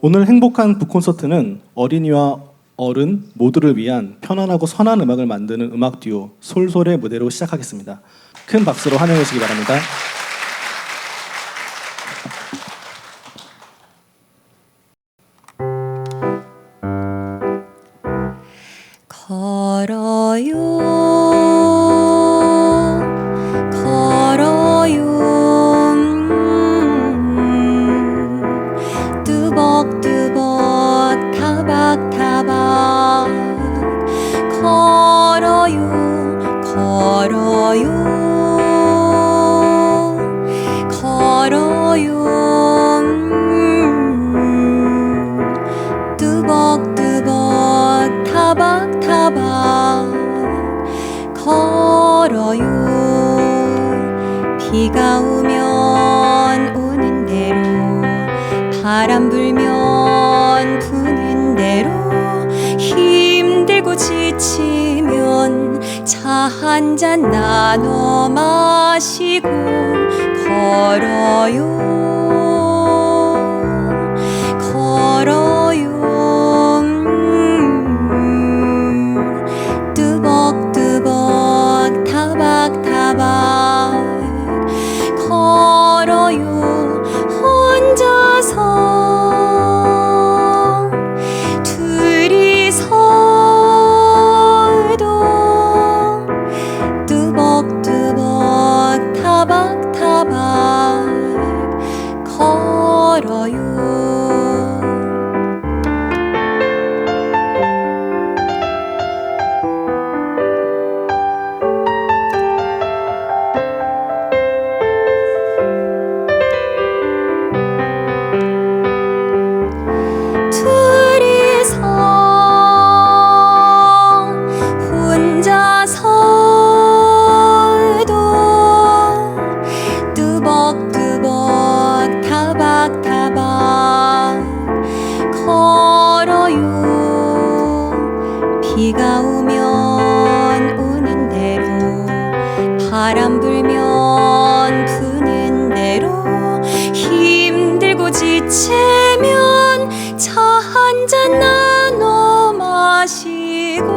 오늘 행복한 북콘서트는 어린이와 어른 모두를 위한 편안하고 선한 음악을 만드는 음악 듀오 솔솔의 무대로 시작하겠습니다. 큰 박수로 환영해 주시기 바랍니다. 걸어요 걸어요 뚜벅뚜벅 타박타박 걸어요 걸어요 걸어요 뚜벅뚜벅 타박타박 걸어요. 비가 오면 오는 대로 바람 불면 부는 대로 힘들고 지치면 차 한 잔 나눠 마시고 걸어요 걸어요 뚜벅뚜벅 타박타박 걸어요 혼자서 둘이서도 뚜벅뚜벅 타박타박 걸어요. 둘이서 혼자서도 뚜벅뚜벅 타박타박 걸어요. 비가 오면 오는 대로 바람 불면 부는 대로 힘들고 지치면 차 한 잔 나눠 마시고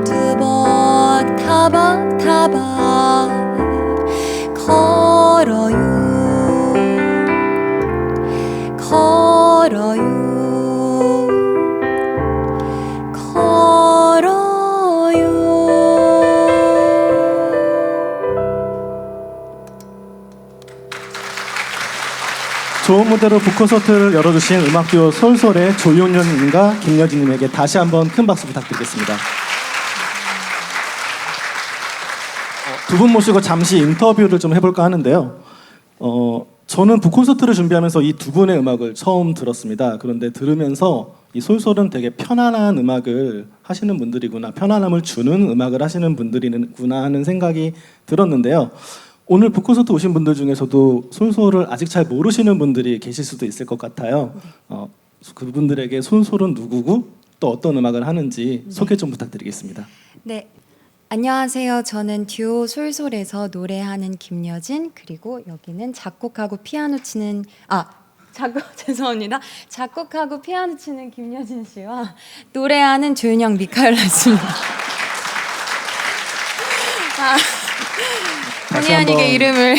뚜벅뚜벅 타박타박 걸어요 걸어요 걸어요. 좋은 무대로 북콘서트를 열어주신 음악 듀오 솔솔의 조윤현님과 김여진님에게 다시 한번 큰 박수 부탁드리겠습니다. 두 분 모시고 잠시 인터뷰를 좀 해볼까 하는데요. 저는 북콘서트를 준비하면서 이 두 분의 음악을 처음 들었습니다. 그런데 들으면서 이 솔솔은 되게 편안한 음악을 하시는 분들이구나, 편안함을 주는 음악을 하시는 분들이구나 하는 생각이 들었는데요. 오늘 북콘서트 오신 분들 중에서도 솔솔을 아직 잘 모르시는 분들이 계실 수도 있을 것 같아요. 그분들에게 솔솔은 누구고 또 어떤 음악을 하는지 소개 좀 부탁드리겠습니다. 네, 안녕하세요. 저는 듀오 솔솔에서 노래하는 김여진, 그리고 여기는 작곡하고 피아노 치는 죄송합니다. 작곡하고 피아노 치는 김여진 씨와 노래하는 조윤영 미카엘라였습니다. 본의 아니게 이름을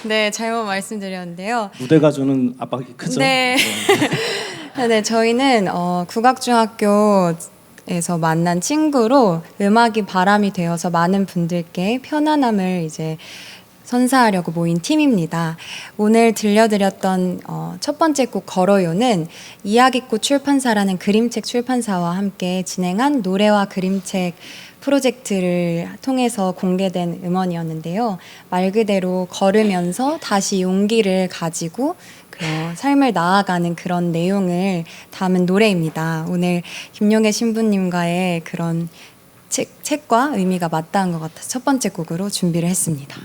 네, 잘못 말씀드렸는데요. 무대가 주는 압박이 크죠? 네. 네, 저희는 국악중학교에서 만난 친구로 음악이 바람이 되어서 많은 분들께 편안함을 이제 선사하려고 모인 팀입니다. 오늘 들려드렸던 첫 번째 곡 걸어요는 이야기꽃 출판사라는 그림책 출판사와 함께 진행한 노래와 그림책 프로젝트를 통해서 공개된 음원이었는데요. 말 그대로 걸으면서 다시 용기를 가지고 삶을 나아가는 그런 내용을 담은 노래입니다. 오늘 김용애 신부님과의 그런 책과 의미가 맞닿은 것 같아서 첫 번째 곡으로 준비를 했습니다.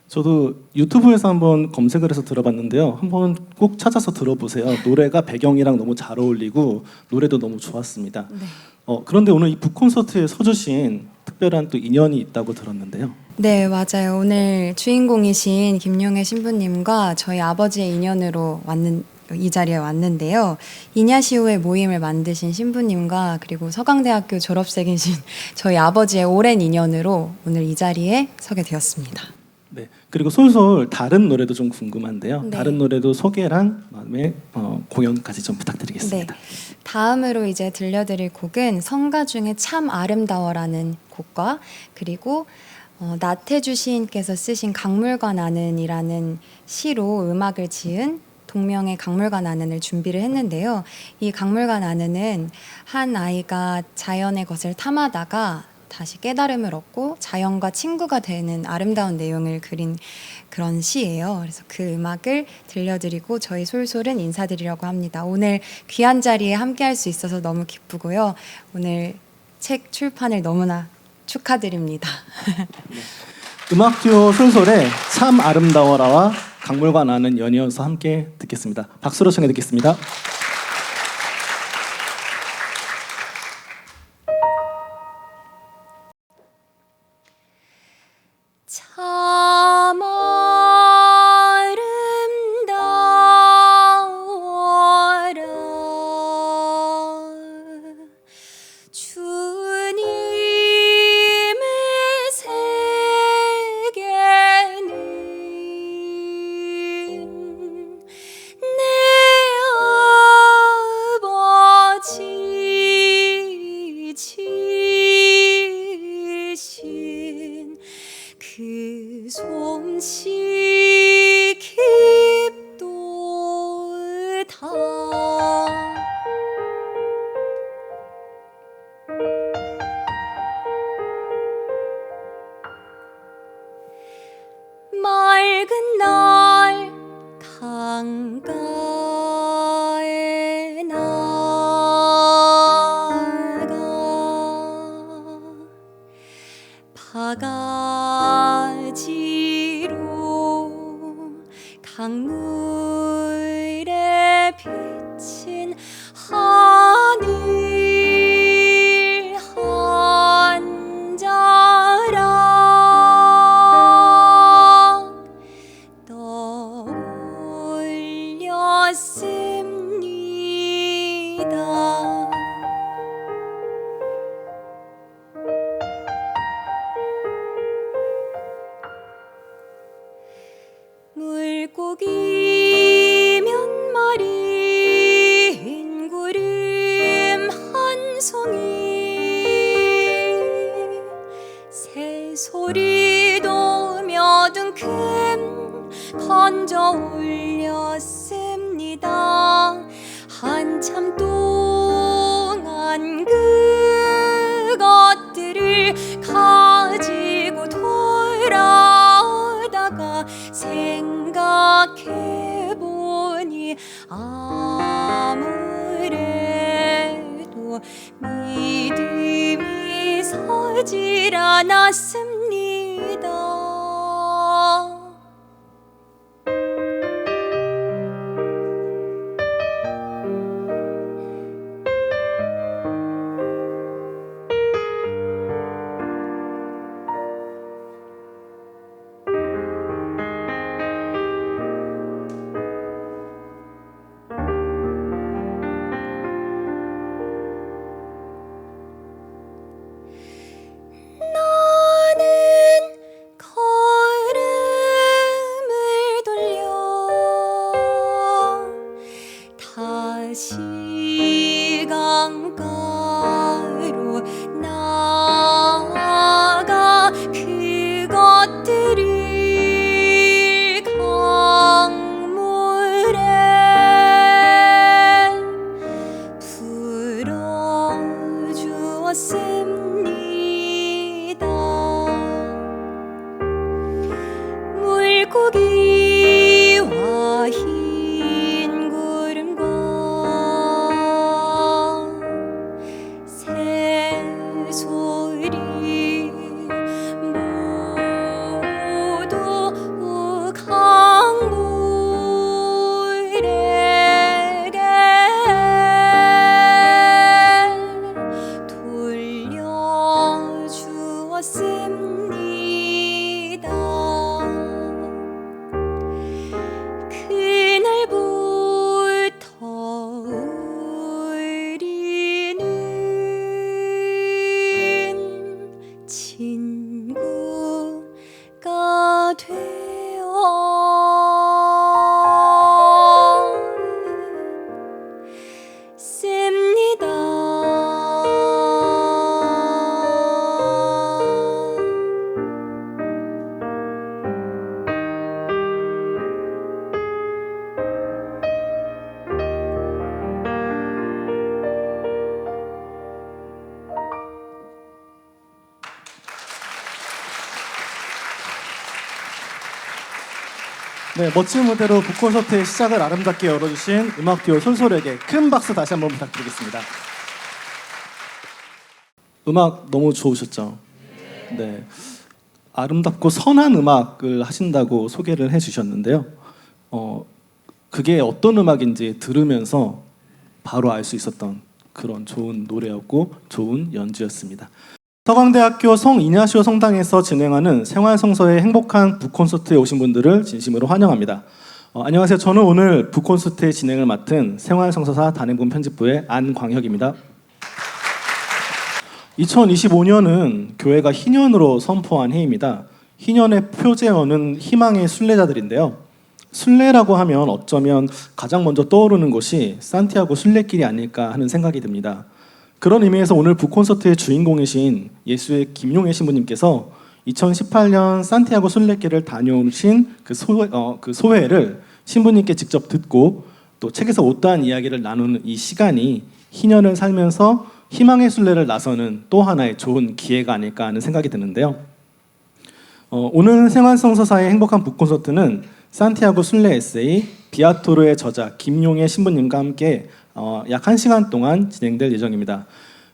저도 유튜브에서 한번 검색을 해서 들어봤는데요. 한번 꼭 찾아서 들어보세요. 노래가 배경이랑 너무 잘 어울리고 노래도 너무 좋았습니다. 네. 그런데 오늘 이 북콘서트에 서주신 특별한 또 인연이 있다고 들었는데요. 네, 맞아요. 오늘 주인공이신 김용애 신부님과 저희 아버지의 인연으로 이 자리에 왔는데요. 이냐시오의 모임을 만드신 신부님과 그리고 서강대학교 졸업생이신 저희 아버지의 오랜 인연으로 오늘 이 자리에 서게 되었습니다. 네. 그리고 솔솔 다른 노래도 좀 궁금한데요. 네. 다른 노래도 소개랑 그다음에 공연까지 좀 부탁드리겠습니다. 네. 다음으로 이제 들려드릴 곡은 성가 중에 참 아름다워라는 곡과 그리고 나태주 시인께서 쓰신 강물과 나는이라는 시로 음악을 지은 동명의 강물과 나는을 준비를 했는데요. 이 강물과 나는은 한 아이가 자연의 것을 탐하다가 다시 깨달음을 얻고 자연과 친구가 되는 아름다운 내용을 그린 그런 시예요. 그래서 그 음악을 들려드리고 저희 솔솔은 인사드리려고 합니다. 오늘 귀한 자리에 함께할 수 있어서 너무 기쁘고요. 오늘 책 출판을 너무나 축하드립니다. 음악 듀오 솔솔의 참 아름다워라와 강물과 나는 연이어서 함께 듣겠습니다. 박수로 청해 듣겠습니다. 참 아름다워라 주님의 세계는 내 아버지 지신 그 솜씨 깊도다 맑은 날 강가에 나가 바가지로 강물에 비친 하늘 한 자락 떠올렸습니다. 물고기면 말이 흰구름 한 송이 새소리도 몇움큼 건져 올렸습니다. 한참 동안 그것들을 가지고 돌아다가 생각해보니 아무래도 믿음이 서질 않았습니다. 나는 네, 멋진 무대로 북콘서트의 시작을 아름답게 열어주신 음악 듀오 솔솔에게 큰 박수 다시 한번 부탁드리겠습니다. 음악 너무 좋으셨죠? 네, 아름답고 선한 음악을 하신다고 소개를 해주셨는데요. 그게 어떤 음악인지 들으면서 바로 알 수 있었던 그런 좋은 노래였고 좋은 연주였습니다. 서강대학교 성이냐시오 성당에서 진행하는 생활성서의 행복한 북콘서트에 오신 분들을 진심으로 환영합니다. 안녕하세요. 저는 오늘 북콘서트의 진행을 맡은 생활성서사 단행본 편집부의 안광혁입니다. 2025년은 교회가 희년으로 선포한 해입니다. 희년의 표제어는 희망의 순례자들인데요. 순례라고 하면 어쩌면 가장 먼저 떠오르는 곳이 산티아고 순례길이 아닐까 하는 생각이 듭니다. 그런 의미에서 오늘 북콘서트의 주인공이신 예수의 김용혜 신부님께서 2018년 산티아고 순례길을 다녀오신 그 소회를 신부님께 직접 듣고 또 책에서 못다한 이야기를 나누는 이 시간이 희년을 살면서 희망의 순례를 나서는 또 하나의 좋은 기회가 아닐까 하는 생각이 드는데요. 오늘 생활성서사의 행복한 북콘서트는 산티아고 순례 에세이 비아토르의 저자 김용혜 신부님과 함께 약 1시간 동안 진행될 예정입니다.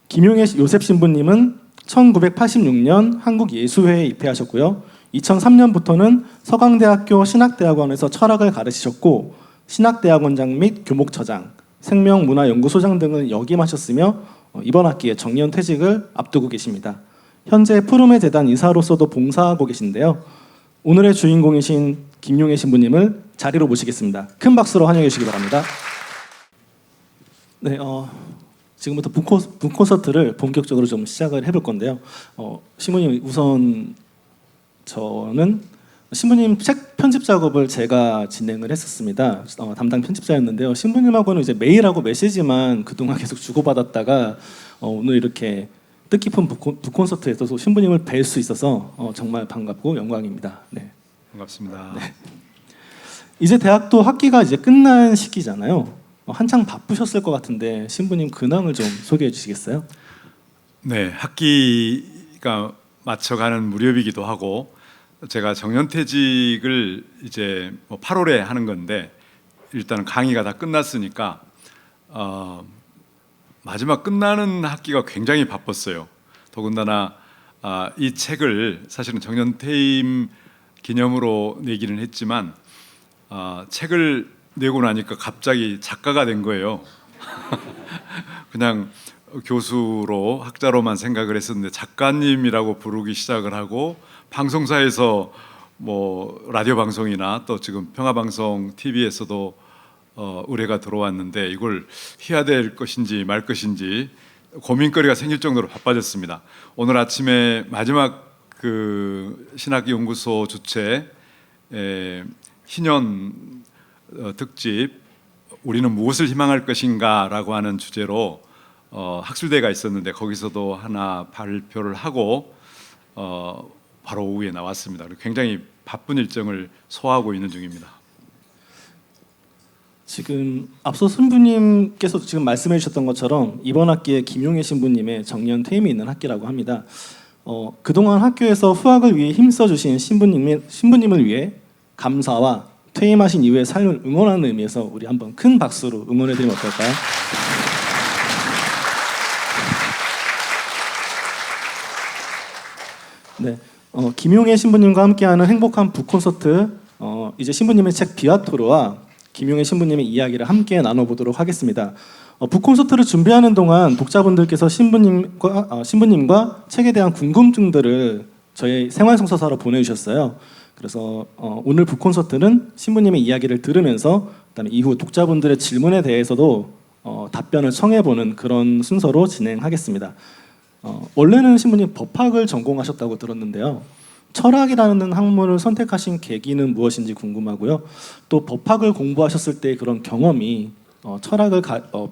김용혜 요셉 신부님은 1986년 한국예수회에 입회하셨고요. 2003년부터는 서강대학교 신학대학원에서 철학을 가르치셨고 신학대학원장 및 교목처장, 생명문화연구소장 등을 역임하셨으며 이번 학기에 정년퇴직을 앞두고 계십니다. 현재 푸르메 재단 이사로서도 봉사하고 계신데요. 오늘의 주인공이신 김용혜 신부님을 자리로 모시겠습니다. 큰 박수로 환영해 주시기 바랍니다. 네, 지금부터 북콘서트를 본격적으로 좀 시작을 해볼 건데요. 신부님 우선 저는 신부님 책 편집 작업을 제가 진행을 했었습니다. 담당 편집자였는데요. 신부님하고는 이제 메일하고 메시지만 그동안 계속 주고받았다가 오늘 이렇게 뜻깊은 북콘서트에서 신부님을 뵐 수 있어서 정말 반갑고 영광입니다. 네. 반갑습니다. 네. 이제 대학도 학기가 이제 끝난 시기잖아요. 한창 바쁘셨을 것 같은데 신부님 근황을 좀 소개해 주시겠어요? 네, 학기가 맞춰가는 무렵이기도 하고 제가 정년퇴직을 이제 8월에 하는 건데 일단 강의가 다 끝났으니까 마지막 끝나는 학기가 굉장히 바빴어요. 더군다나 이 책을 사실은 정년퇴임 기념으로 내기는 했지만 책을 내고 나니까 갑자기 작가가 된 거예요. 그냥 교수로 학자로만 생각을 했었는데 작가님이라고 부르기 시작을 하고 방송사에서 뭐 라디오 방송이나 또 지금 평화방송 TV에서도 의뢰가 들어왔는데 이걸 해야 될 것인지 말 것인지 고민거리가 생길 정도로 바빠졌습니다. 오늘 아침에 마지막 그 신학연구소 주최 희년 특집 우리는 무엇을 희망할 것인가라고 하는 주제로 학술대회가 있었는데 거기서도 하나 발표를 하고 바로 오후에 나왔습니다. 굉장히 바쁜 일정을 소화하고 있는 중입니다. 지금 앞서 신부님께서 지금 말씀해 주셨던 것처럼 이번 학기에 김용혜 신부님의 정년 퇴임이 있는 학기라고 합니다. 그동안 학교에서 후학을 위해 힘써주신 신부님을 위해 감사와 퇴임하신 이후의 삶을 응원하는 의미에서 우리 한번 큰 박수로 응원해드리면 어떨까요? 네, 김용혜 신부님과 함께하는 행복한 북콘서트 이제 신부님의 책 비아토르와 김용혜 신부님의 이야기를 함께 나눠보도록 하겠습니다. 북콘서트를 준비하는 동안 독자분들께서 신부님과 책에 대한 궁금증들을 저희 생활성서사로 보내주셨어요. 그래서 오늘 북콘서트는 신부님의 이야기를 들으면서 그다음에 이후 독자분들의 질문에 대해서도 답변을 청해보는 그런 순서로 진행하겠습니다. 원래는 신부님 법학을 전공하셨다고 들었는데요. 철학이라는 학문을 선택하신 계기는 무엇인지 궁금하고요. 또 법학을 공부하셨을 때 그런 경험이 철학을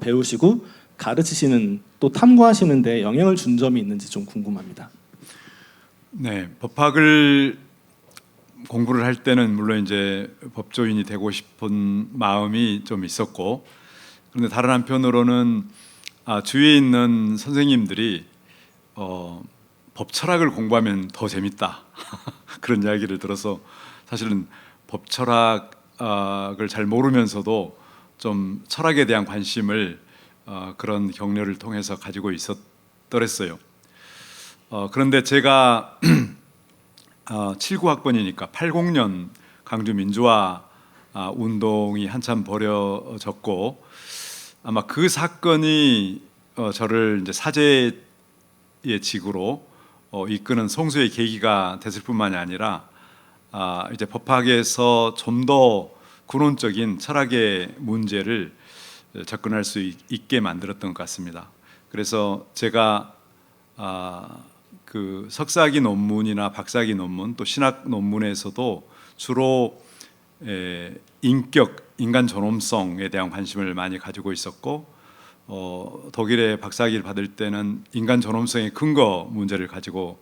배우시고 가르치시는 또 탐구하시는 데 영향을 준 점이 있는지 좀 궁금합니다. 네, 법학을 공부를 할 때는 물론 이제 법조인이 되고 싶은 마음이 좀 있었고, 그런데 다른 한편으로는 주위에 있는 선생님들이 법철학을 공부하면 더 재밌다 그런 이야기를 들어서 사실은 법철학을 잘 모르면서도 좀 철학에 대한 관심을 그런 격려를 통해서 가지고 있었더랬어요. 그런데 제가 79학번이니까 80년 강주 민주화 운동이 한참 벌어졌고, 아마 그 사건이 저를 이제 사제의 직으로 이끄는 성수의 계기가 됐을 뿐만이 아니라 이제 법학에서 좀 더 근원적인 철학의 문제를 접근할 수 있게 만들었던 것 같습니다. 그래서 제가 그 석사학위 논문이나 박사학위 논문 또 신학 논문에서도 주로 인격, 인간 존엄성에 대한 관심을 많이 가지고 있었고, 독일에 박사학위를 받을 때는 인간 존엄성의 근거 문제를 가지고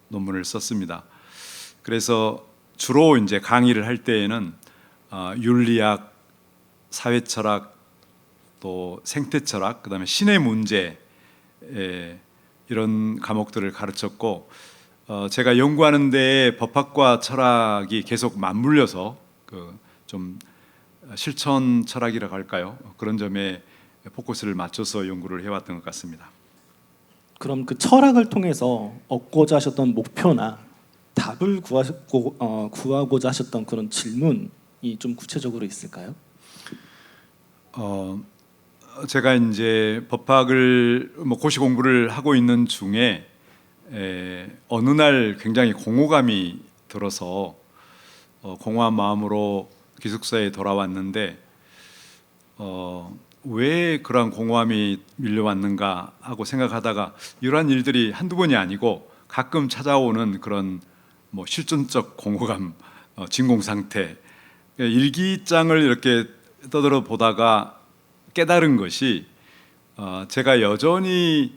논문을 썼습니다. 그래서 주로 이제 강의를 할 때에는 윤리학, 사회철학, 또 생태철학, 그다음에 신의 문제 이런 과목들을 가르쳤고, 제가 연구하는 데에 법학과 철학이 계속 맞물려서 좀 실천 철학이라고 할까요? 그런 점에 포커스를 맞춰서 연구를 해왔던 것 같습니다. 그럼 그 철학을 통해서 얻고자 하셨던 목표나 답을 구하고자 하셨던 그런 질문이 좀 구체적으로 있을까요? 제가 이제 법학을 고시 공부를 하고 있는 중에 어느 날 굉장히 공허감이 들어서 공허한 마음으로 기숙사에 돌아왔는데 왜 그러한 공허함이 밀려왔는가 하고 생각하다가 이러한 일들이 한두 번이 아니고 가끔 찾아오는 그런 실존적 공허감, 진공 상태, 일기장을 이렇게 떠들어 보다가 깨달은 것이 제가 여전히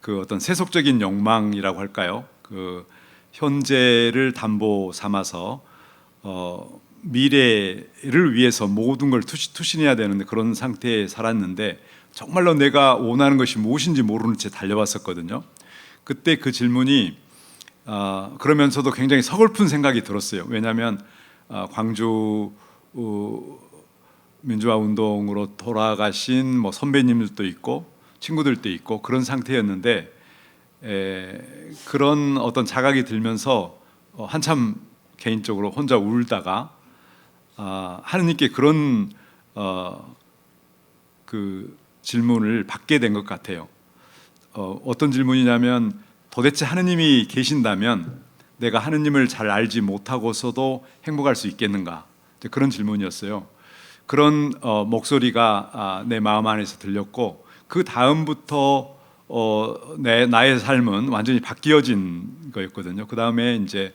그 어떤 세속적인 욕망이라고 할까요? 그 현재를 담보 삼아서 미래를 위해서 모든 걸 투신해야 되는 그런 상태에 살았는데, 정말로 내가 원하는 것이 무엇인지 모르는 채 달려왔었거든요. 그때 그 질문이 그러면서도 굉장히 서글픈 생각이 들었어요. 왜냐하면 광주 민주화 운동으로 돌아가신 선배님들도 있고 친구들도 있고 그런 상태였는데, 그런 어떤 자각이 들면서 한참 개인적으로 혼자 울다가 하느님께 그런 그 질문을 받게 된 것 같아요. 어떤 질문이냐면, 도대체 하느님이 계신다면 내가 하느님을 잘 알지 못하고서도 행복할 수 있겠는가? 그런 질문이었어요. 그런 목소리가 내 마음 안에서 들렸고, 그 다음부터 나의 삶은 완전히 바뀌어진 거였거든요. 그 다음에 이제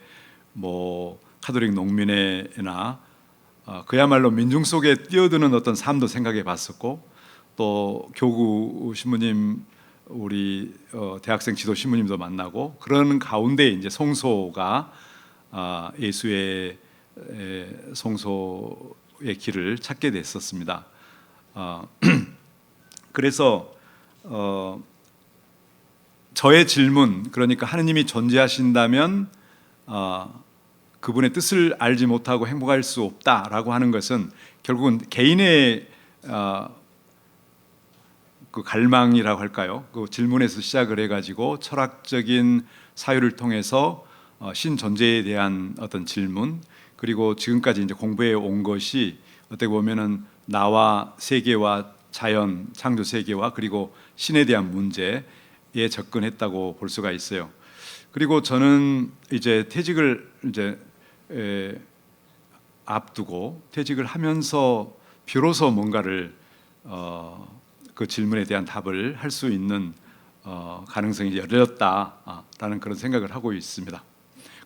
카톨릭 농민회나 그야말로 민중 속에 뛰어드는 어떤 삶도 생각해 봤었고, 또 교구 신부님, 우리 대학생 지도 신부님도 만나고, 그런 가운데 이제 성소가 예수의 성소의 길을 찾게 됐었습니다. 그래서 저의 질문, 그러니까 하느님이 존재하신다면 그분의 뜻을 알지 못하고 행복할 수 없다라고 하는 것은 결국은 개인의 그 갈망이라고 할까요? 그 질문에서 시작을 해가지고 철학적인 사유를 통해서 신존재에 대한 어떤 질문, 그리고 지금까지 이제 공부해 온 것이 어떻게 보면은 나와 세계와 자연, 창조 세계와 그리고 신에 대한 문제에 접근했다고 볼 수가 있어요. 그리고 저는 이제 퇴직을 앞두고 퇴직을 하면서 비로소 뭔가를 그 질문에 대한 답을 할 수 있는 가능성이 열렸다라는 그런 생각을 하고 있습니다.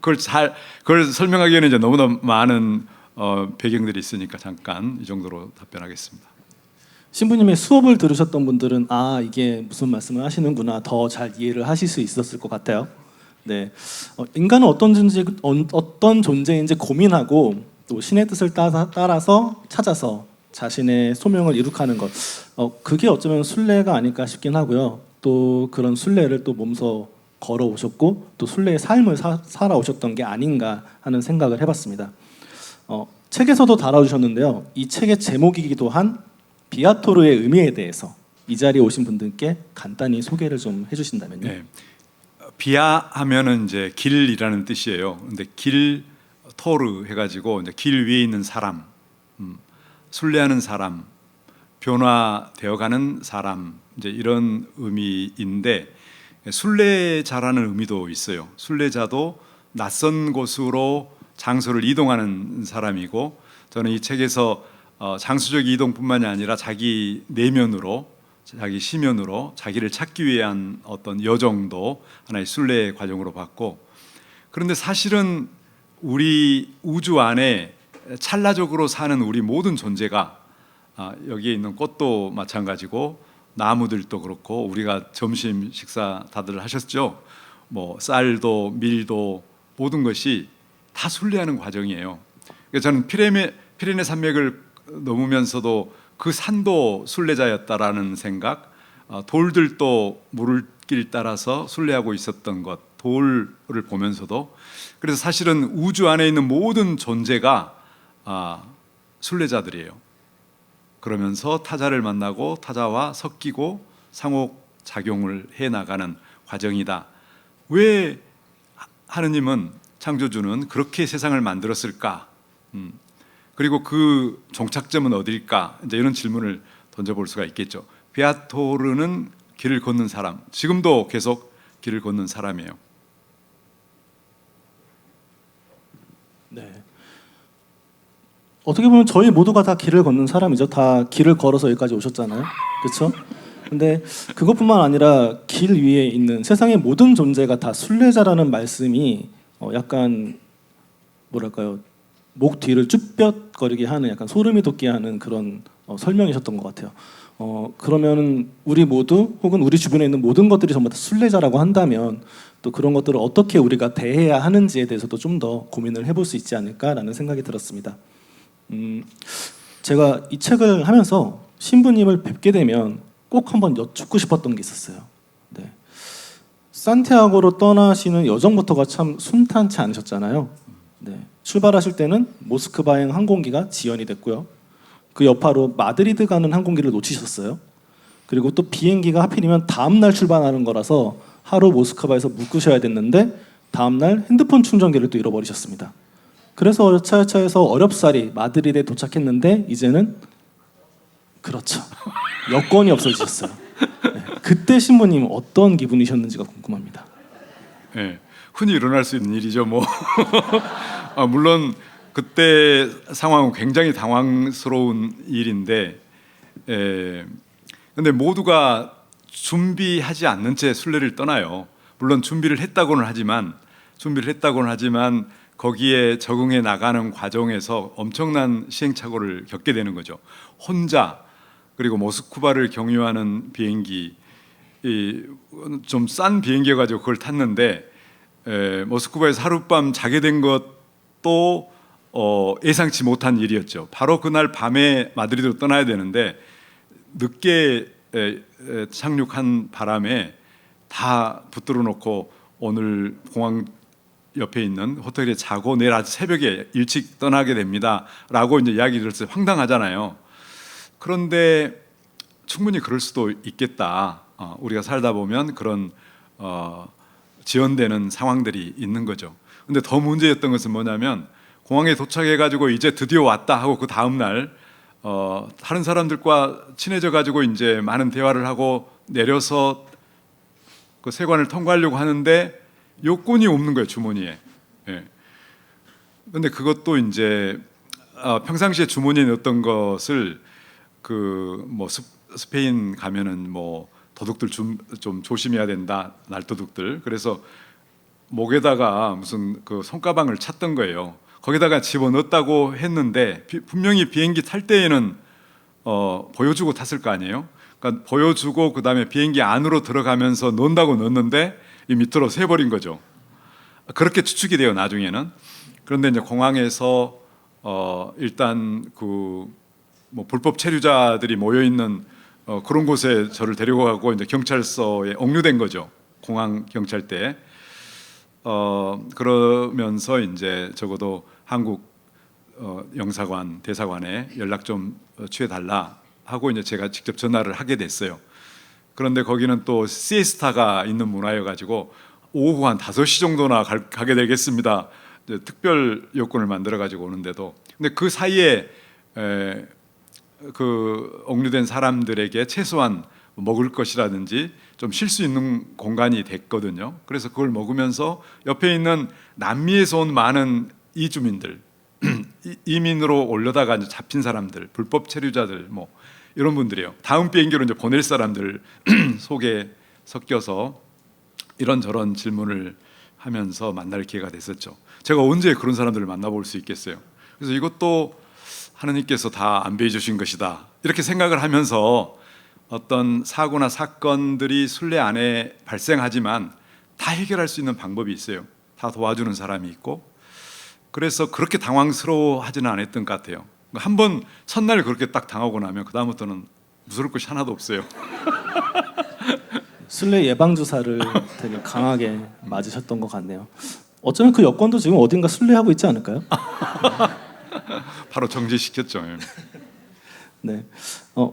그걸 설명하기에는 이제 너무나 많은 배경들이 있으니까 잠깐 이 정도로 답변하겠습니다. 신부님의 수업을 들으셨던 분들은 아 이게 무슨 말씀을 하시는구나 더 잘 이해를 하실 수 있었을 것 같아요. 네, 인간은 어떤 존재인지 고민하고 또 신의 뜻을 따라서 찾아서 자신의 소명을 이룩하는 것, 그게 어쩌면 순례가 아닐까 싶긴 하고요. 또 그런 순례를 또 몸소 걸어오셨고 또 순례의 삶을 살아오셨던 게 아닌가 하는 생각을 해봤습니다. 책에서도 다뤄주셨는데요. 이 책의 제목이기도 한 비아토르의 의미에 대해서 이 자리에 오신 분들께 간단히 소개를 좀 해주신다면요. 네. 비아 하면은 이제 길이라는 뜻이에요. 근데 길 토르 해가지고 이제 길 위에 있는 사람, 순례하는 사람, 변화되어가는 사람, 이제 이런 의미인데 순례자라는 의미도 있어요. 순례자도 낯선 곳으로 장소를 이동하는 사람이고, 저는 이 책에서 장소적 이동뿐만이 아니라 자기 내면으로, 자기 시면으로 자기를 찾기 위한 어떤 여정도 하나의 순례의 과정으로 봤고, 그런데 사실은 우리 우주 안에 찰나적으로 사는 우리 모든 존재가, 여기에 있는 꽃도 마찬가지고 나무들도 그렇고, 우리가 점심 식사 다들 하셨죠? 뭐 쌀도 밀도 모든 것이 다 순례하는 과정이에요. 그래서 저는 피레네 산맥을 넘으면서도 그 산도 순례자였다라는 생각, 돌들도 물길 따라서 순례하고 있었던 것, 돌을 보면서도, 그래서 사실은 우주 안에 있는 모든 존재가 순례자들이에요. 그러면서 타자를 만나고 타자와 섞이고 상호작용을 해나가는 과정이다. 왜 하느님은, 창조주는 그렇게 세상을 만들었을까? 그리고 그 종착점은 어딜까? 이제 이런 질문을 던져볼 수가 있겠죠. 비아토르는 길을 걷는 사람, 지금도 계속 길을 걷는 사람이에요. 네. 어떻게 보면 저희 모두가 다 길을 걷는 사람이죠. 다 길을 걸어서 여기까지 오셨잖아요. 그렇죠? 근데 그것뿐만 아니라 길 위에 있는 세상의 모든 존재가 다 순례자라는 말씀이 약간 뭐랄까요? 목 뒤를 쭈뼛거리게 하는, 약간 소름이 돋게 하는 그런 설명이셨던 것 같아요. 그러면 우리 모두 혹은 우리 주변에 있는 모든 것들이 전부 다 순례자라고 한다면 또 그런 것들을 어떻게 우리가 대해야 하는지에 대해서도 좀 더 고민을 해볼 수 있지 않을까라는 생각이 들었습니다. 제가 이 책을 하면서 신부님을 뵙게 되면 꼭 한번 여쭙고 싶었던 게 있었어요. 네. 산티아고로 떠나시는 여정부터가 참 순탄치 않으셨잖아요. 네. 출발하실 때는 모스크바행 항공기가 지연이 됐고요. 그 여파로 마드리드 가는 항공기를 놓치셨어요. 그리고 또 비행기가 하필이면 다음 날 출발하는 거라서 하루 모스크바에서 묵으셔야 됐는데 다음 날 핸드폰 충전기를 또 잃어버리셨습니다. 그래서 여차여차해서 어렵사리 마드리드에 도착했는데 이제는 그렇죠. 여권이 없어지셨어요. 네. 그때 신부님 어떤 기분이셨는지가 궁금합니다. 네, 흔히 일어날 수 있는 일이죠. 뭐 물론 그때 상황은 굉장히 당황스러운 일인데, 근데 모두가 준비하지 않는 채 순례를 떠나요. 물론 준비를 했다고는 하지만 거기에 적응해 나가는 과정에서 엄청난 시행착오를 겪게 되는 거죠. 혼자, 그리고 모스크바를 경유하는 비행기, 좀 싼 비행기여가지고 그걸 탔는데, 모스크바에서 하룻밤 자게 된 것도 예상치 못한 일이었죠. 바로 그날 밤에 마드리드로 떠나야 되는데 늦게 착륙한 바람에 다 붙들어 놓고 오늘 공항 옆에 있는 호텔에 자고 내일 아침 새벽에 일찍 떠나게 됩니다 라고 이제 이야기 들었을 때 황당하잖아요. 그런데 충분히 그럴 수도 있겠다. 우리가 살다 보면 그런 지연되는 상황들이 있는 거죠. 근데 더 문제였던 것은 뭐냐면, 공항에 도착해가지고 이제 드디어 왔다 하고 그 다음 날 다른 사람들과 친해져가지고 이제 많은 대화를 하고 내려서 그 세관을 통과하려고 하는데 여권이 없는 거예요, 주머니에. 예. 근데 그것도 이제 평상시에 주머니에 넣었던 것을 그 뭐 스페인 가면은 뭐 도둑들 좀 조심해야 된다, 날도둑들. 그래서 목에다가 무슨 그 손가방을 찼던 거예요. 거기다가 집어넣었다고 했는데 분명히 비행기 탈 때에는 보여주고 탔을 거 아니에요. 그러니까 보여주고 그다음에 비행기 안으로 들어가면서 넣는다고 넣었는데 이 밑으로 새버린 거죠. 그렇게 추측이 돼요, 나중에는. 그런데 이제 공항에서 일단 그 뭐 불법 체류자들이 모여 있는 그런 곳에 저를 데리고 가고 이제 경찰서에 억류된 거죠. 공항 경찰대. 그러면서 이제 적어도 한국 영사관 대사관에 연락 좀 취해달라 하고 이제 제가 직접 전화를 하게 됐어요. 그런데 거기는 또 시에스타가 있는 문화여가지고 오후 한 5시 정도나 가게 되겠습니다. 이제 특별 요건을 만들어 가지고 오는데도, 근데 그 사이에 그 억류된 사람들에게 최소한 먹을 것이라든지 좀 쉴 수 있는 공간이 됐거든요. 그래서 그걸 먹으면서 옆에 있는 남미에서 온 많은 이주민들, 이민으로 올려다가 이제 잡힌 사람들, 불법 체류자들, 뭐 이런 분들이요. 다음 비행기로 이제 보낼 사람들 속에 섞여서 이런저런 질문을 하면서 만날 기회가 됐었죠. 제가 언제 그런 사람들을 만나볼 수 있겠어요. 그래서 이것도 하느님께서 다 안배해 주신 것이다, 이렇게 생각을 하면서 어떤 사고나 사건들이 순례 안에 발생하지만 다 해결할 수 있는 방법이 있어요. 다 도와주는 사람이 있고, 그래서 그렇게 당황스러워하지는 않았던 것 같아요. 한번 첫날 그렇게 딱 당하고 나면 그 다음부터는 무서울 것이 하나도 없어요. 순례 예방 주사를 되게 강하게 맞으셨던 것 같네요. 어쩌면 그 여권도 지금 어딘가 순례하고 있지 않을까요? 바로 정지시켰죠. 네,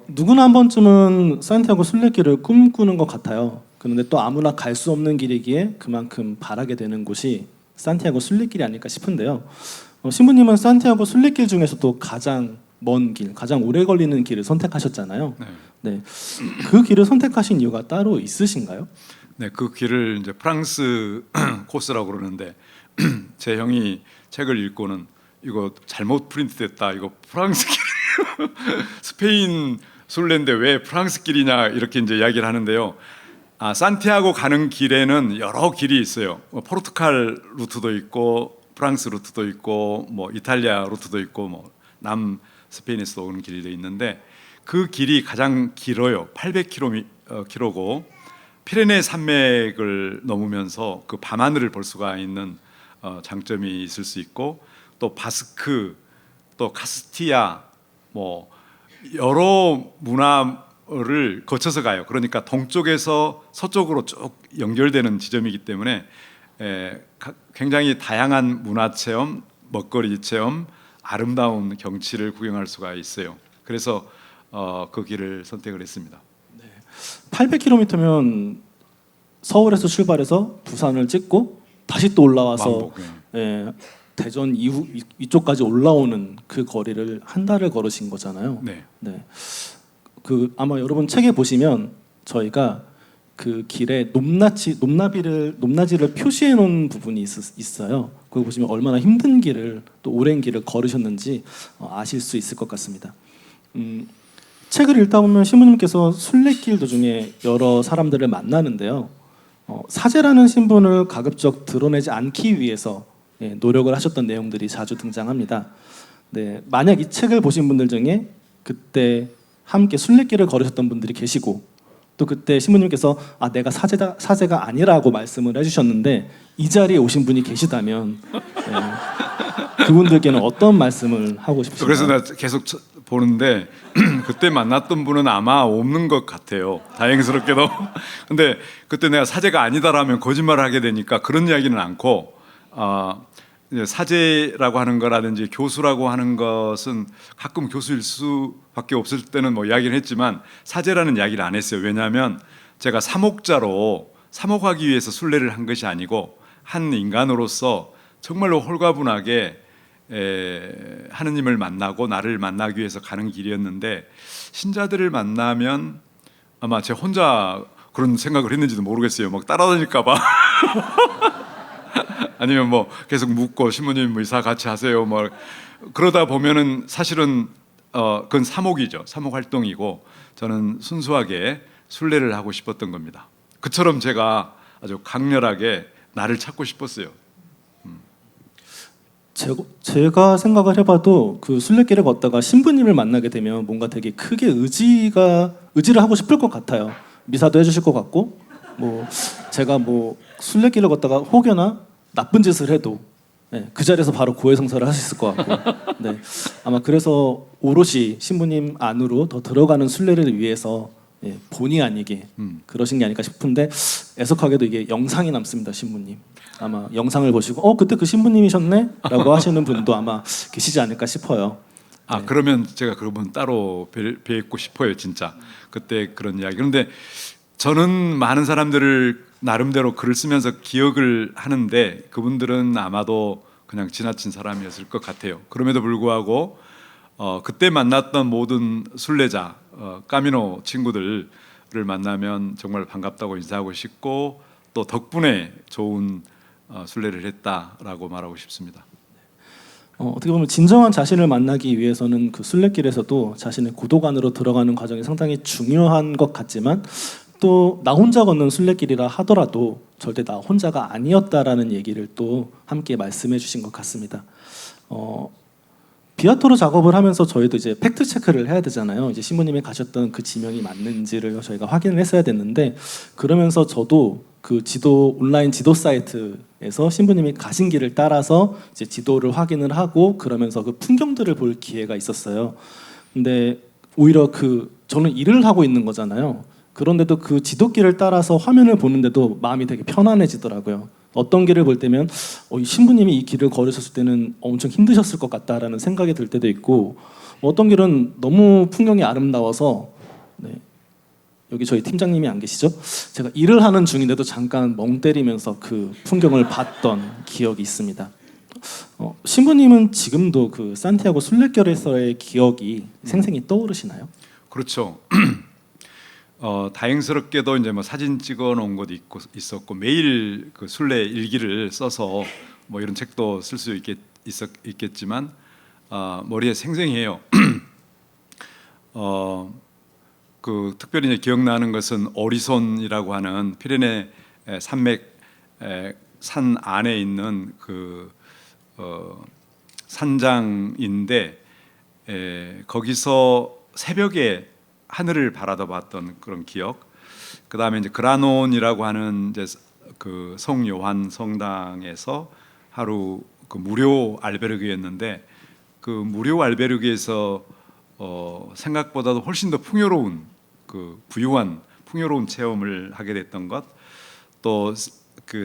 누구나 한 번쯤은 산티아고 순례길을 꿈꾸는 것 같아요. 그런데 또 아무나 갈 수 없는 길이기에 그만큼 바라게 되는 곳이 산티아고 순례길이 아닐까 싶은데요. 신부님은 산티아고 순례길 중에서도 가장 먼 길, 가장 오래 걸리는 길을 선택하셨잖아요. 네. 네, 그 길을 선택하신 이유가 따로 있으신가요? 네, 그 길을 이제 프랑스 코스라고 그러는데 제 형이 책을 읽고는 이거 잘못 프린트됐다, 이거 프랑스 길 스페인 순례인데 왜 프랑스 길이냐, 이렇게 이제 이야기를 하는데요. 산티아고 가는 길에는 여러 길이 있어요. 포르투갈 루트도 있고 프랑스 루트도 있고 뭐 이탈리아 루트도 있고 뭐 남 스페인에서 오는 길이 있는데 그 길이 가장 길어요. 800km고 피레네 산맥을 넘으면서 그 밤하늘을 볼 수가 있는 장점이 있을 수 있고, 또 바스크, 또 카스티아, 뭐 여러 문화를 거쳐서 가요. 그러니까 동쪽에서 서쪽으로 쭉 연결되는 지점이기 때문에 굉장히 다양한 문화 체험, 먹거리 체험, 아름다운 경치를 구경할 수가 있어요. 그래서 그 길을 선택을 했습니다. 800km면 서울에서 출발해서 부산을 찍고 다시 또 올라와서 왕복, 예, 대전 이후 이쪽까지 올라오는 그 거리를 한 달을 걸으신 거잖아요. 네. 네. 그 아마 여러분 책에 보시면 저희가 그 길에 높낮이를 표시해 놓은 부분이 있어요. 그거 보시면 얼마나 힘든 길을, 또 오랜 길을 걸으셨는지 아실 수 있을 것 같습니다. 책을 읽다 보면 신부님께서 순례길 도중에 여러 사람들을 만나는데요. 사제라는 신분을 가급적 드러내지 않기 위해서 노력을 하셨던 내용들이 자주 등장합니다. 네, 만약 이 책을 보신 분들 중에 그때 함께 순례길을 걸으셨던 분들이 계시고, 또 그때 신부님께서 내가 사제가 아니라고 말씀을 해주셨는데 이 자리에 오신 분이 계시다면 그분들께는 어떤 말씀을 하고 싶으신가요? 그래서 나 계속 보는데 그때 만났던 분은 아마 없는 것 같아요. 다행스럽게도. 근데 그때 내가 사제가 아니다라면 거짓말을 하게 되니까 그런 이야기는 않고, 사제라고 하는 거라든지 교수라고 하는 것은 가끔 교수일 수밖에 없을 때는 뭐 이야기를 했지만 사제라는 이야기를 안 했어요. 왜냐하면 제가 사목자로 사목하기 위해서 순례를 한 것이 아니고 한 인간으로서 정말로 홀가분하게 하느님을 만나고 나를 만나기 위해서 가는 길이었는데, 신자들을 만나면 아마 제 혼자 그런 생각을 했는지도 모르겠어요. 막 따라다닐까 봐. 아니면 뭐 계속 묻고 신부님 뭐 이사 같이 하세요. 뭐 그러다 보면은 사실은 그건 사목이죠. 사목 활동이고 저는 순수하게 순례를 하고 싶었던 겁니다. 그처럼 제가 아주 강렬하게 나를 찾고 싶었어요. 제가 생각을 해봐도 그 순례길을 걷다가 신부님을 만나게 되면 뭔가 되게 크게 의지를 하고 싶을 것 같아요. 미사도 해주실 것 같고, 뭐 제가 뭐 순례길을 걷다가 혹여나 나쁜 짓을 해도 그 자리에서 바로 고해성사를 할 수 있을 것 같고, 아마 그래서 오롯이 신부님 안으로 더 들어가는 순례를 위해서 본의 아니게 그러신 게 아닐까 싶은데, 애석하게도 이게 영상이 남습니다. 신부님 아마 영상을 보시고 그때 그 신부님이셨네? 라고 하시는 분도 아마 계시지 않을까 싶어요. 그러면 제가 그분 따로 뵙고 싶어요, 진짜. 그때 그런 이야기. 그런데 저는 많은 사람들을 나름대로 글을 쓰면서 기억을 하는데 그분들은 아마도 그냥 지나친 사람이었을 것 같아요. 그럼에도 불구하고 그때 만났던 모든 순례자, 까미노 친구들을 만나면 정말 반갑다고 인사하고 싶고, 또 덕분에 좋은 순례를 했다라고 말하고 싶습니다. 어떻게 보면 진정한 자신을 만나기 위해서는 그 순례길에서도 자신의 고독 안으로 들어가는 과정이 상당히 중요한 것 같지만, 또 나 혼자 걷는 순례길이라 하더라도 절대 나 혼자가 아니었다라는 얘기를 또 함께 말씀해 주신 것 같습니다. 비아토르 작업을 하면서 저희도 이제 팩트 체크를 해야 되잖아요. 이제 신부님이 가셨던 그 지명이 맞는지를 저희가 확인을 했어야 됐는데, 그러면서 저도 그 온라인 지도 사이트에서 신부님이 가신 길을 따라서 이제 지도를 확인을 하고 그러면서 그 풍경들을 볼 기회가 있었어요. 근데 오히려 저는 일을 하고 있는 거잖아요. 그런데도 그 지도길을 따라서 화면을 보는데도 마음이 되게 편안해지더라고요. 어떤 길을 볼 때면 이 신부님이 이 길을 걸으셨을 때는 엄청 힘드셨을 것 같다라는 생각이 들 때도 있고, 어떤 길은 너무 풍경이 아름다워서 여기 저희 팀장님이 안 계시죠? 제가 일을 하는 중인데도 잠깐 멍 때리면서 그 풍경을 봤던 기억이 있습니다. 신부님은 지금도 그 산티아고 순례길에서의 기억이 생생히 떠오르시나요? 그렇죠. 다행스럽게도 이제 뭐 사진 찍어 놓은 것도 있었고, 매일 그 순례 일기를 써서 뭐 이런 책도 쓸 수 있겠지만 머리에 생생해요. 그 특별히 이제 기억나는 것은 오리손이라고 하는 피레네 산맥 산 안에 있는 그 산장인데, 거기서 새벽에 하늘을 바라다 봤던 그런 기억. 그 다음에 이제 그라논이라고 하는 이제 그 성요한 성당에서 하루 그 무료 알베르그였는데, 그 무료 알베르그에서 생각보다도 훨씬 더 풍요로운 그 부유한 풍요로운 체험을 하게 됐던 것. 또 그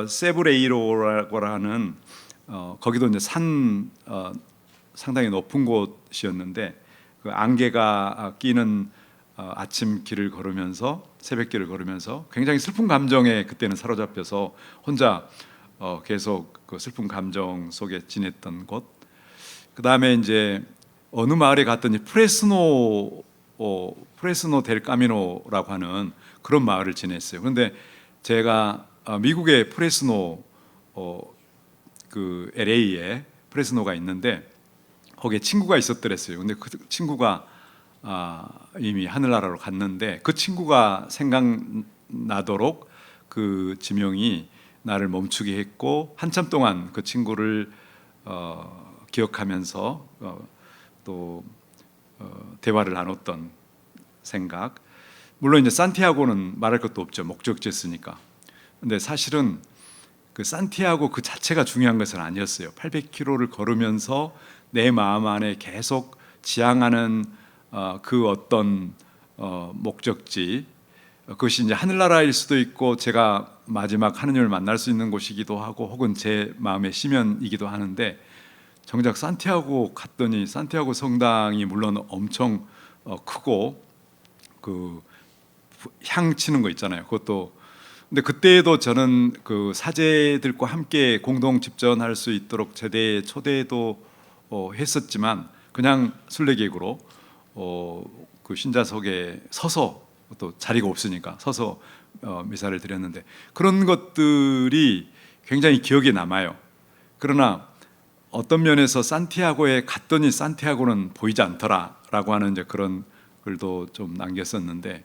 세브레이로라고 하는 거기도 이제 산 상당히 높은 곳이었는데, 그 안개가 끼는 아침 길을 걸으면서 새벽길을 걸으면서 굉장히 슬픈 감정에 그때는 사로잡혀서 혼자 계속 그 슬픈 감정 속에 지냈던 곳. 그 다음에 이제 어느 마을에 갔더니 프레스노 델 까미노라고 하는 그런 마을을 지냈어요. 그런데 제가 미국의 프레스노 그 LA에 프레스노가 있는데 거기에 친구가 있었더랬어요. 근데 그 친구가 이미 하늘나라로 갔는데, 그 친구가 생각나도록 그 지명이 나를 멈추게 했고, 한참 동안 그 친구를 기억하면서 또 대화를 나눴던 생각. 물론 이제 산티아고는 말할 것도 없죠. 목적지였으니까. 근데 사실은 그 산티아고 그 자체가 중요한 것은 아니었어요. 800km를 걸으면서 내 마음 안에 계속 지향하는 그 어떤 목적지, 그것이 이제 하늘나라일 수도 있고 제가 마지막 하느님을 만날 수 있는 곳이기도 하고, 혹은 제 마음의 심연이기도 하는데, 정작 산티아고 갔더니 산티아고 성당이 물론 엄청 크고 그 향 치는 거 있잖아요. 그것도. 근데 그때도 저는 그 사제들과 함께 공동 집전할 수 있도록 제대 초대도 했었지만, 그냥 순례객으로 그 신자석에 서서, 또 자리가 없으니까 서서 미사를 드렸는데, 그런 것들이 굉장히 기억에 남아요. 그러나 어떤 면에서 산티아고에 갔더니 산티아고는 보이지 않더라라고 하는 이제 그런 글도 좀 남겼었는데,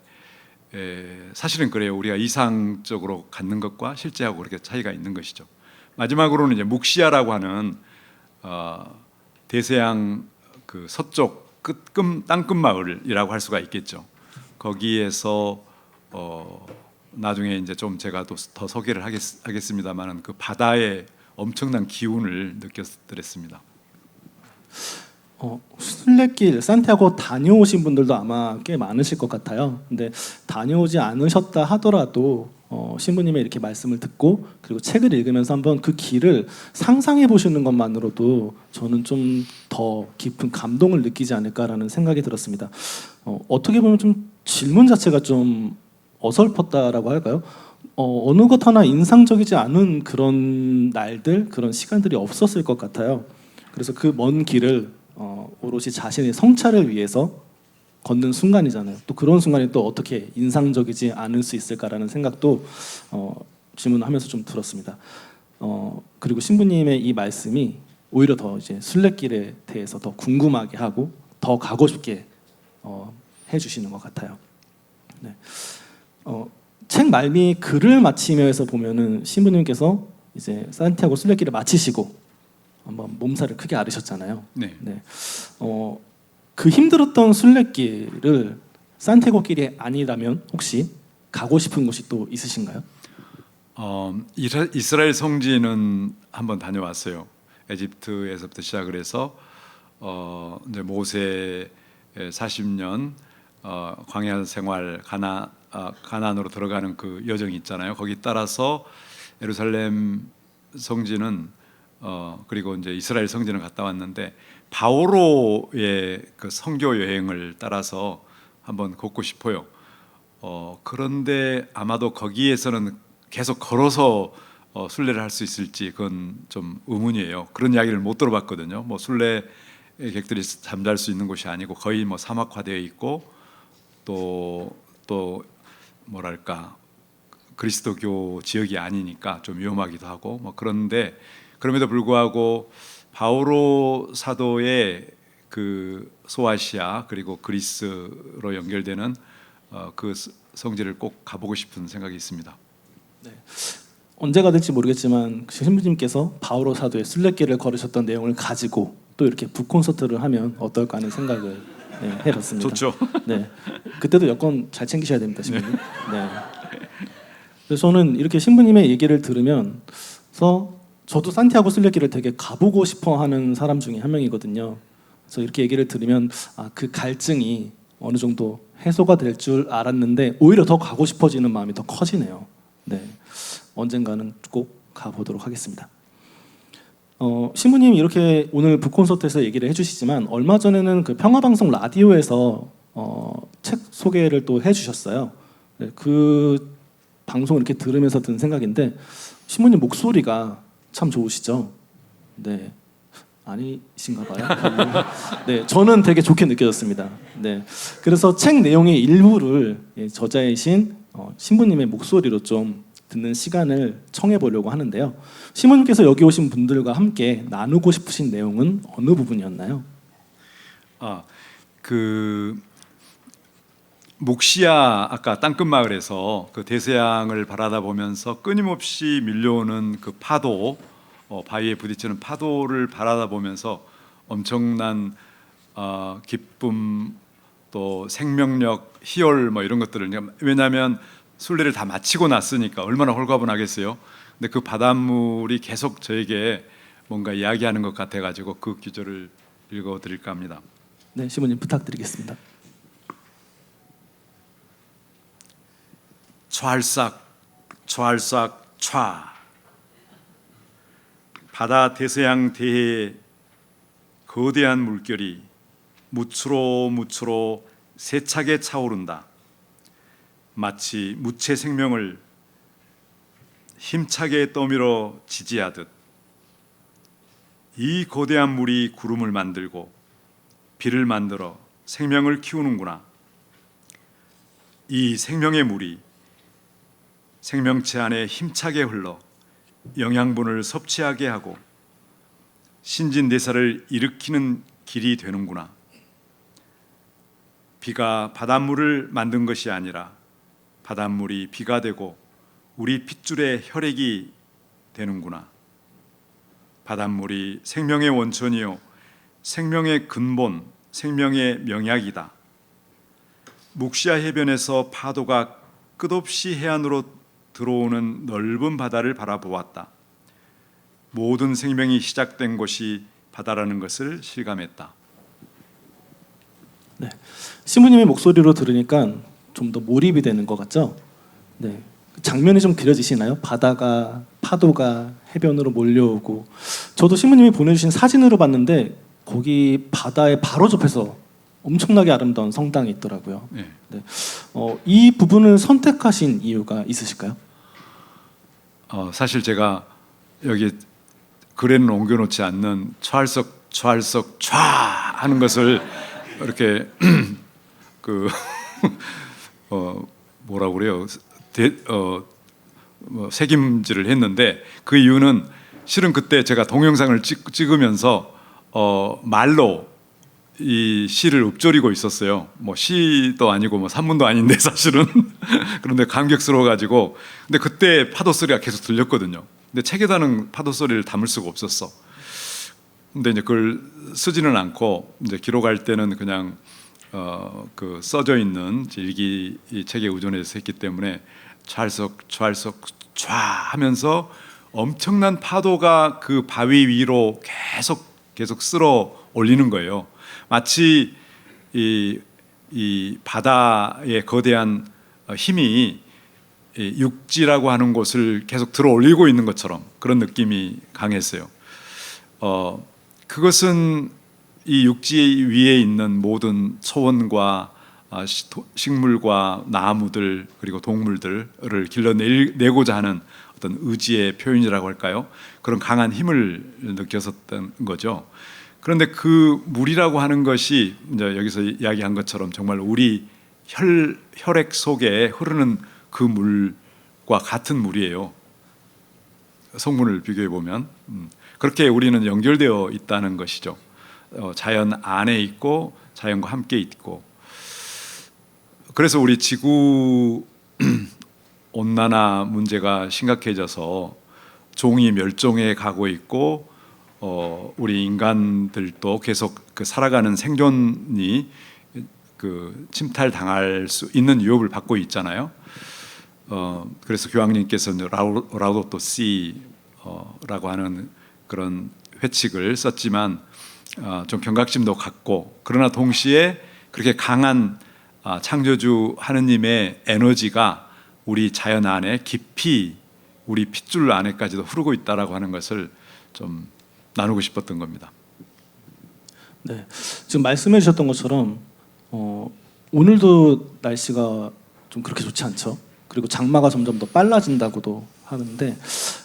사실은 그래요. 우리가 이상적으로 갖는 것과 실제하고 그렇게 차이가 있는 것이죠. 마지막으로는 이제 묵시아라고 하는 대서양 그 서쪽 땅끝 마을이라고 할 수가 있겠죠. 거기에서 나중에 이제 좀 제가 더 소개를 하겠습니다만은 그 바다의 엄청난 기운을 느꼈더랬습니다. 순례길 산티아고 다녀오신 분들도 아마 꽤 많으실 것 같아요. 근데 다녀오지 않으셨다 하더라도 신부님의 이렇게 말씀을 듣고 그리고 책을 읽으면서 한번 그 길을 상상해 보시는 것만으로도 저는 좀 더 깊은 감동을 느끼지 않을까라는 생각이 들었습니다. 어떻게 보면 좀 질문 자체가 좀 어설펐다라고 할까요? 어느 것 하나 인상적이지 않은 그런 날들, 그런 시간들이 없었을 것 같아요. 그래서 그 먼 길을 오롯이 자신의 성찰을 위해서 걷는 순간이잖아요. 또 그런 순간이 또 어떻게 인상적이지 않을 수 있을까라는 생각도 질문하면서 좀 들었습니다. 그리고 신부님의 이 말씀이 오히려 더 이제 순례길에 대해서 더 궁금하게 하고 더 가고 싶게 해주시는 것 같아요. 네. 책 말미 글을 마치면서 보면은 신부님께서 이제 산티아고 순례길을 마치시고 한번 몸살을 크게 앓으셨잖아요. 네. 네. 그 힘들었던 순례길을 산티아고 길이 아니라면 혹시 가고 싶은 곳이 또 있으신가요? 이스라엘 성지는 한번 다녀왔어요. 에집트에서부터 시작을 해서 이제 모세 40년 광야 생활 가나안으로 들어가는 그 여정이 있잖아요. 거기 따라서 예루살렘 성지는 그리고 이제 이스라엘 성지는 갔다 왔는데 바오로의 그 선교 여행을 따라서 한번 걷고 싶어요. 그런데 아마도 거기에서는 계속 걸어서 순례를 할 수 있을지 그건 좀 의문이에요. 그런 이야기를 못 들어봤거든요. 뭐 순례객들이 잠잘 수 있는 곳이 아니고 거의 뭐 사막화되어 있고 또 뭐랄까 그리스도교 지역이 아니니까 좀 위험하기도 하고 뭐 그런데 그럼에도 불구하고 바오로 사도의 그 소아시아 그리고 그리스로 연결되는 그 성지를 꼭 가보고 싶은 생각이 있습니다. 네. 언제가 될지 모르겠지만 신부님께서 바오로 사도의 순례길을 걸으셨던 내용을 가지고 또 이렇게 북콘서트를 하면 어떨까 하는 생각을 해봤습니다. 좋죠. 네, 그때도 여권 잘 챙기셔야 됩니다, 신부님. 네. 그래서 저는 이렇게 신부님의 얘기를 들으면서 저도 산티아고 순례길을 되게 가보고 싶어하는 사람 중에 한 명이거든요. 그래서 이렇게 얘기를 들으면 그 갈증이 어느 정도 해소가 될 줄 알았는데 오히려 더 가고 싶어지는 마음이 더 커지네요. 네, 언젠가는 꼭 가보도록 하겠습니다. 신부님이 이렇게 오늘 북콘서트에서 얘기를 해주시지만 얼마 전에는 그 평화방송 라디오에서 책 소개를 또 해주셨어요. 네, 그 방송을 이렇게 들으면서 든 생각인데 신부님 목소리가 참 좋으시죠? 네, 아니신가 봐요. 네, 저는 되게 좋게 느껴졌습니다. 네, 그래서 책 내용의 일부를 저자이신 신부님의 목소리로 좀 듣는 시간을 청해 보려고 하는데요. 신부님께서 여기 오신 분들과 함께 나누고 싶으신 내용은 어느 부분이었나요? 그 묵시아 아까 땅끝 마을에서 그 대서양을 바라다 보면서 끊임없이 밀려오는 그 파도, 바위에 부딪히는 파도를 바라다 보면서 엄청난 기쁨 또 생명력, 희열 뭐 이런 것들을 왜냐하면 순례를 다 마치고 났으니까 얼마나 홀가분하겠어요. 근데 그 바닷물이 계속 저에게 뭔가 이야기하는 것 같아가지고 그 구절을 읽어드릴까 합니다. 네, 신부님 부탁드리겠습니다. 촤알싹 촤알싹 촤 바다 대서양 대해에 거대한 물결이 무추로 세차게 차오른다. 마치 무체 생명을 힘차게 떠밀어 지지하듯 이 거대한 물이 구름을 만들고 비를 만들어 생명을 키우는구나. 이 생명의 물이 생명체 안에 힘차게 흘러 영양분을 섭취하게 하고 신진대사를 일으키는 길이 되는구나. 비가 바닷물을 만든 것이 아니라 바닷물이 비가 되고 우리 핏줄의 혈액이 되는구나. 바닷물이 생명의 원천이요 생명의 근본, 생명의 명약이다. 묵시아 해변에서 파도가 끝없이 해안으로 들어오는 넓은 바다를 바라보았다. 모든 생명이 시작된 곳이 바다라는 것을 실감했다. 네, 신부님의 목소리로 들으니까 좀 더 몰입이 되는 것 같죠? 네, 장면이 좀 그려지시나요? 바다가 파도가 해변으로 몰려오고 저도 신부님이 보내주신 사진으로 봤는데 거기 바다에 바로 접해서 엄청나게 아름다운 성당이 있더라고요. 네. 네, 이 부분을 선택하신 이유가 있으실까요? 사실 제가 여기 글에는 옮겨놓지 않는 촤 하는 것을 이렇게 그 뭐라고 그래요? 색임질을 했는데 그 이유는 실은 그때 제가 동영상을 찍으면서 말로 이 시를 읊조리고 있었어요. 뭐 시도 아니고 뭐 산문도 아닌데 사실은 그런데 감격스러워 가지고 근데 그때 파도 소리가 계속 들렸거든요. 근데 책에다는 파도 소리를 담을 수가 없었어. 근데 이제 그걸 쓰지는 않고 이제 기록할 때는 그냥 그 써져 있는 일기 이 책에 의존해서 했기 때문에 촤 하면서 엄청난 파도가 그 바위 위로 계속 쓸어 올리는 거예요. 마치 이 바다의 거대한 힘이 이 육지라고 하는 곳을 계속 들어 올리고 있는 것처럼 그런 느낌이 강했어요. 그것은 이 육지 위에 있는 모든 초원과 식물과 나무들 그리고 동물들을 길러내고자 하는 어떤 의지의 표현이라고 할까요? 그런 강한 힘을 느꼈었던 거죠. 그런데 그 물이라고 하는 것이 이제 여기서 이야기한 것처럼 정말 우리 혈액 속에 흐르는 그 물과 같은 물이에요. 성분을 비교해 보면 그렇게 우리는 연결되어 있다는 것이죠. 자연 안에 있고 자연과 함께 있고 그래서 우리 지구 온난화 문제가 심각해져서 종이 멸종해 가고 있고 우리 인간들도 계속 그 살아가는 생존이 그 침탈당할 수 있는 위협을 받고 있잖아요. 그래서 교황님께서는 라우도토 시라고 하는 그런 회칙을 썼지만 좀 경각심도 갖고 그러나 동시에 그렇게 강한 창조주 하느님의 에너지가 우리 자연 안에 깊이 우리 핏줄 안에까지도 흐르고 있다라고 하는 것을 좀 나누고 싶었던 겁니다. 네, 지금 말씀해 주셨던 것처럼 오늘도 날씨가 좀 그렇게 좋지 않죠. 그리고 장마가 점점 더 빨라진다고도 하는데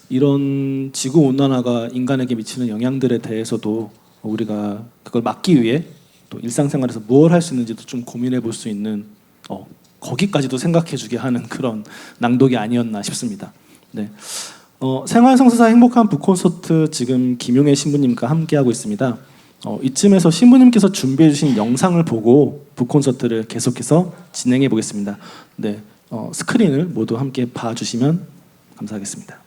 이런 지구 온난화가 인간에게 미치는 영향들에 대해서도 우리가 그걸 막기 위해 또 일상생활에서 무엇 할 수 있는지도 좀 고민해 볼 수 있는 거기까지도 생각해 주게 하는 그런 낭독이 아니었나 싶습니다. 네. 생활성사사 행복한 북콘서트 지금 김용혜 신부님과 함께하고 있습니다. 이쯤에서 신부님께서 준비해 주신 영상을 보고 북콘서트를 계속해서 진행해 보겠습니다. 네, 스크린을 모두 함께 봐주시면 감사하겠습니다.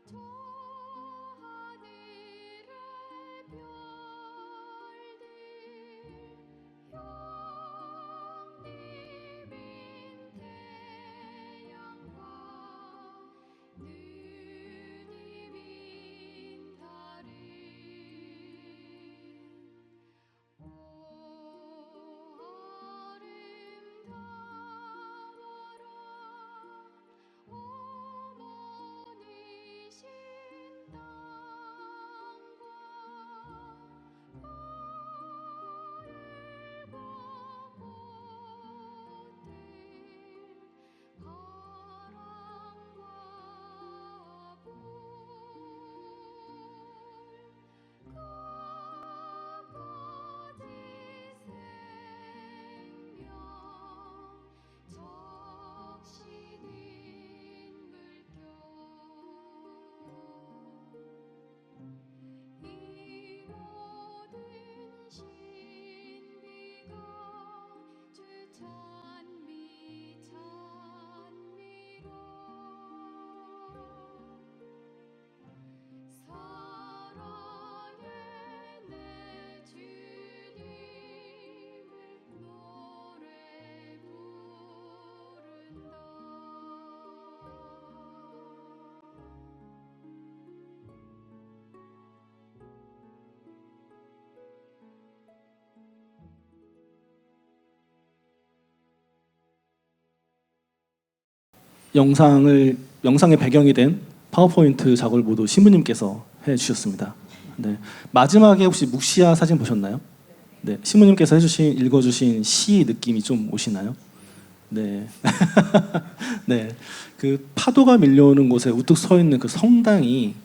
저 하늘의 별들 형님인 태양과 누님인 달을 오 아름다워라 어머니신 땅과 푸르고 꽃들 바람과 불 끝까지 생명 적시는 물결 이 모든 신비가 주 찬미 찬미로 사랑의 내 주님을 노래 부른다. 영상의 배경이 된 파워포인트 작업을 모두 신부님께서 해주셨습니다. 네. 마지막에 혹시 묵시아 사진 보셨나요? 네. 신부님께서 읽어주신 시 느낌이 좀 오시나요? 네. 네. 그 파도가 밀려오는 곳에 우뚝 서 있는 그 성당이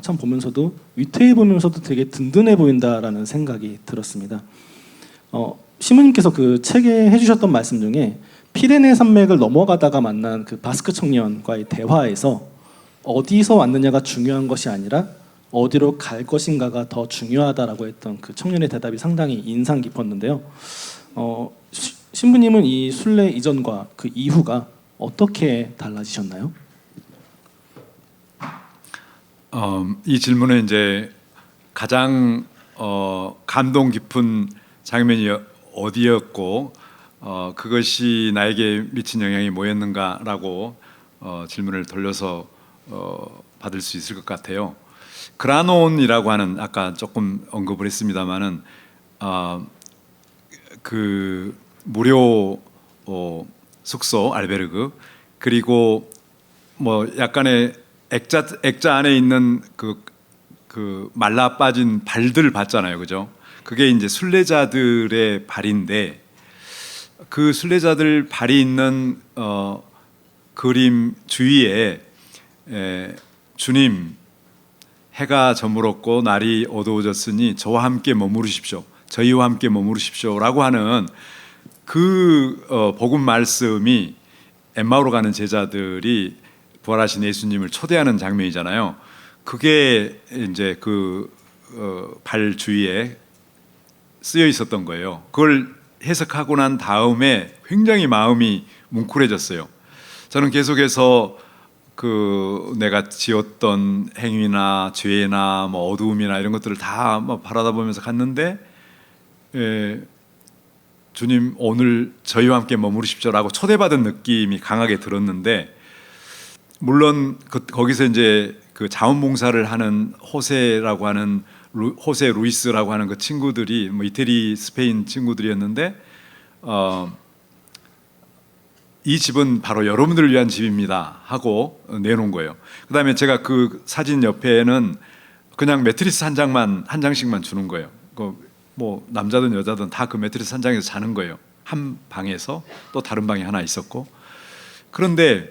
참 보면서도 위태해 보면서도 되게 든든해 보인다라는 생각이 들었습니다. 신부님께서 그 책에 해주셨던 말씀 중에 피레네 산맥을 넘어가다가 만난 그 바스크 청년과의 대화에서 어디서 왔느냐가 중요한 것이 아니라 어디로 갈 것인가가 더 중요하다라고 했던 그 청년의 대답이 상당히 인상 깊었는데요. 신부님은 이 순례 이전과 그 이후가 어떻게 달라지셨나요? 이 질문에 이제 가장 감동 깊은 장면이 어디였고 그것이 나에게 미친 영향이 뭐였는가라고 질문을 돌려서 받을 수 있을 것 같아요. 그라논이라고 하는 아까 조금 언급을 했습니다마는 그 무료 숙소 알베르그 그리고 뭐 약간의 액자 안에 있는 그 말라 빠진 발들 봤잖아요, 그죠? 그게 이제 순례자들의 발인데 그 순례자들 발이 있는 그림 주위에 주님 해가 저물었고 날이 어두워졌으니 저와 함께 머무르십시오. 저희와 함께 머무르십시오라고 하는 그 복음 말씀이 엠마오로 가는 제자들이 부활하신 예수님을 초대하는 장면이잖아요. 그게 이제 그 발 주위에 쓰여 있었던 거예요. 그걸 해석하고 난 다음에 굉장히 마음이 뭉클해졌어요. 저는 계속해서 그 내가 지었던 행위나 죄나 뭐 어두움이나 이런 것들을 다 바라다 보면서 갔는데 주님 오늘 저희와 함께 머무르십시오라고 초대받은 느낌이 강하게 들었는데 물론 거기서 이제 그 자원봉사를 하는 호세라고 하는 호세 루이스라고 하는 그 친구들이 뭐 이태리 스페인 친구들이었는데 이 집은 바로 여러분들을 위한 집입니다 하고 내놓은 거예요. 그다음에 제가 그 사진 옆에는 그냥 매트리스 한 장씩만 주는 거예요. 뭐 남자든 여자든 다 그 매트리스 한 장에서 자는 거예요. 한 방에서 또 다른 방이 하나 있었고. 그런데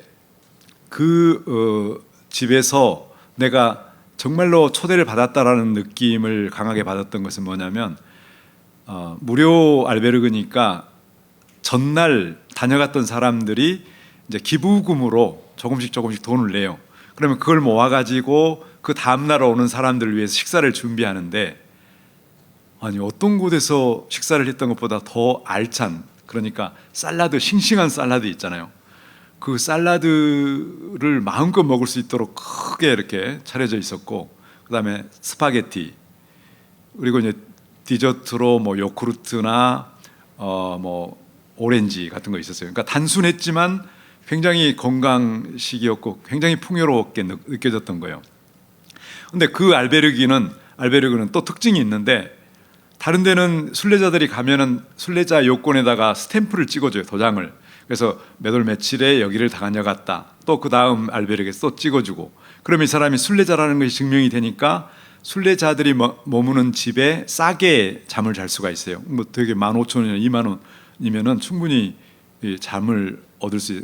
그 집에서 내가 정말로 초대를 받았다라는 느낌을 강하게 받았던 것은 뭐냐면 무료 알베르그니까 전날 다녀갔던 사람들이 이제 기부금으로 조금씩 돈을 내요. 그러면 그걸 모아가지고 그 다음날 오는 사람들을 위해서 식사를 준비하는데 아니 어떤 곳에서 식사를 했던 것보다 더 알찬 그러니까 샐러드 싱싱한 샐러드 있잖아요. 그 샐러드를 마음껏 먹을 수 있도록 크게 이렇게 차려져 있었고, 그다음에 스파게티, 그리고 이제 디저트로 뭐 요구르트나 뭐 오렌지 같은 거 있었어요. 그러니까 단순했지만 굉장히 건강식이었고 굉장히 풍요롭게 느껴졌던 거예요. 근데 그 알베르기는 또 특징이 있는데, 다른 데는 순례자들이 가면은 순례자 요건에다가 스탬프를 찍어줘요, 도장을. 그래서 몇 월 며칠에 여기를 다녀갔다, 또 그 다음 알베르기에서 또 찍어주고, 그러면 이 사람이 순례자라는 것이 증명이 되니까 순례자들이 머무는 집에 싸게 잠을 잘 수가 있어요. 뭐 되게 15,000원이나 2만 원이면은 충분히 이 잠을 얻을 수,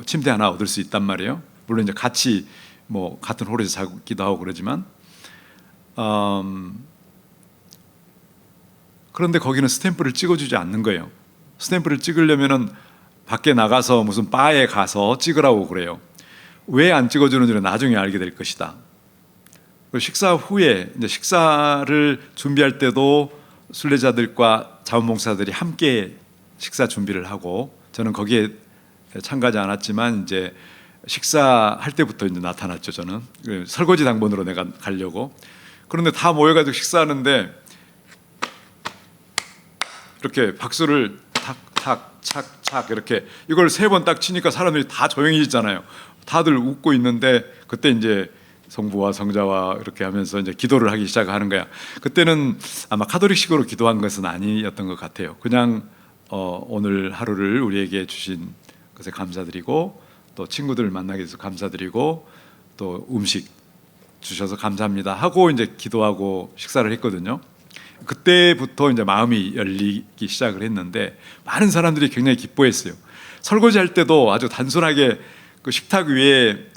침대 하나 얻을 수 있단 말이에요. 물론 이제 같이 뭐 같은 홀에서 자기도 하고 그러지만, 그런데 거기는 스탬프를 찍어주지 않는 거예요. 스탬프를 찍으려면은 밖에 나가서 무슨 바에 가서 찍으라고 그래요. 왜 안 찍어주는지는 나중에 알게 될 것이다. 식사 후에 이제 식사를 준비할 때도 순례자들과 자원봉사들이 함께 식사 준비를 하고, 저는 거기에 참가하지 않았지만 이제 식사할 때부터 이제 나타났죠. 저는 설거지 당번으로 내가 가려고. 그런데 다 모여가지고 식사하는데 이렇게 박수를 탁탁 착착 이렇게 이걸 3번 딱 치니까 사람들이 다 조용해지잖아요. 다들 웃고 있는데, 그때 이제 성부와 성자와 이렇게 하면서 이제 기도를 하기 시작하는 거야. 그때는 아마 카톨릭식으로 기도한 것은 아니었던 것 같아요. 그냥 오늘 하루를 우리에게 주신 것에 감사드리고, 또 친구들 만나게 돼서 감사드리고, 또 음식 주셔서 감사합니다 하고 이제 기도하고 식사를 했거든요. 그때부터 이제 마음이 열리기 시작을 했는데, 많은 사람들이 굉장히 기뻐했어요. 설거지할 때도 아주 단순하게 그 식탁 위에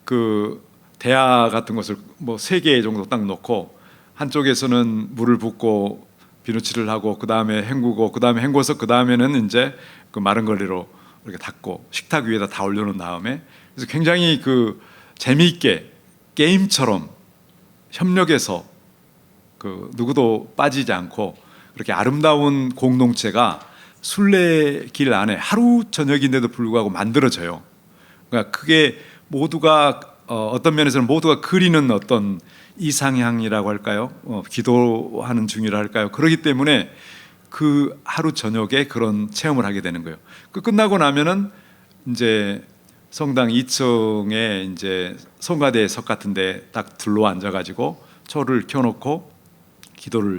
그 대야 같은 것을 뭐 3개 정도 딱 놓고, 한쪽에서는 물을 붓고 비누칠을 하고, 그 다음에 헹구고, 그 다음에 헹궈서 그 다음에는 이제 그 마른 걸레로 이렇게 닦고 식탁 위에다 다 올려놓은 다음에, 그래서 굉장히 그 재미있게 게임처럼 협력해서 그 누구도 빠지지 않고 그렇게 아름다운 공동체가 순례길 안에 하루 저녁인데도 불구하고 만들어져요. 그러니까 그게 모두가 어떤 면에서는 모두가 그리는 어떤 이상향이라고 할까요? 기도하는 중이라 할까요? 그렇기 때문에 그 하루 저녁에 그런 체험을 하게 되는 거예요. 그 끝나고 나면은 이제 성당 2층에 이제 성가대석 같은데 딱 들러 앉아가지고 초를 켜놓고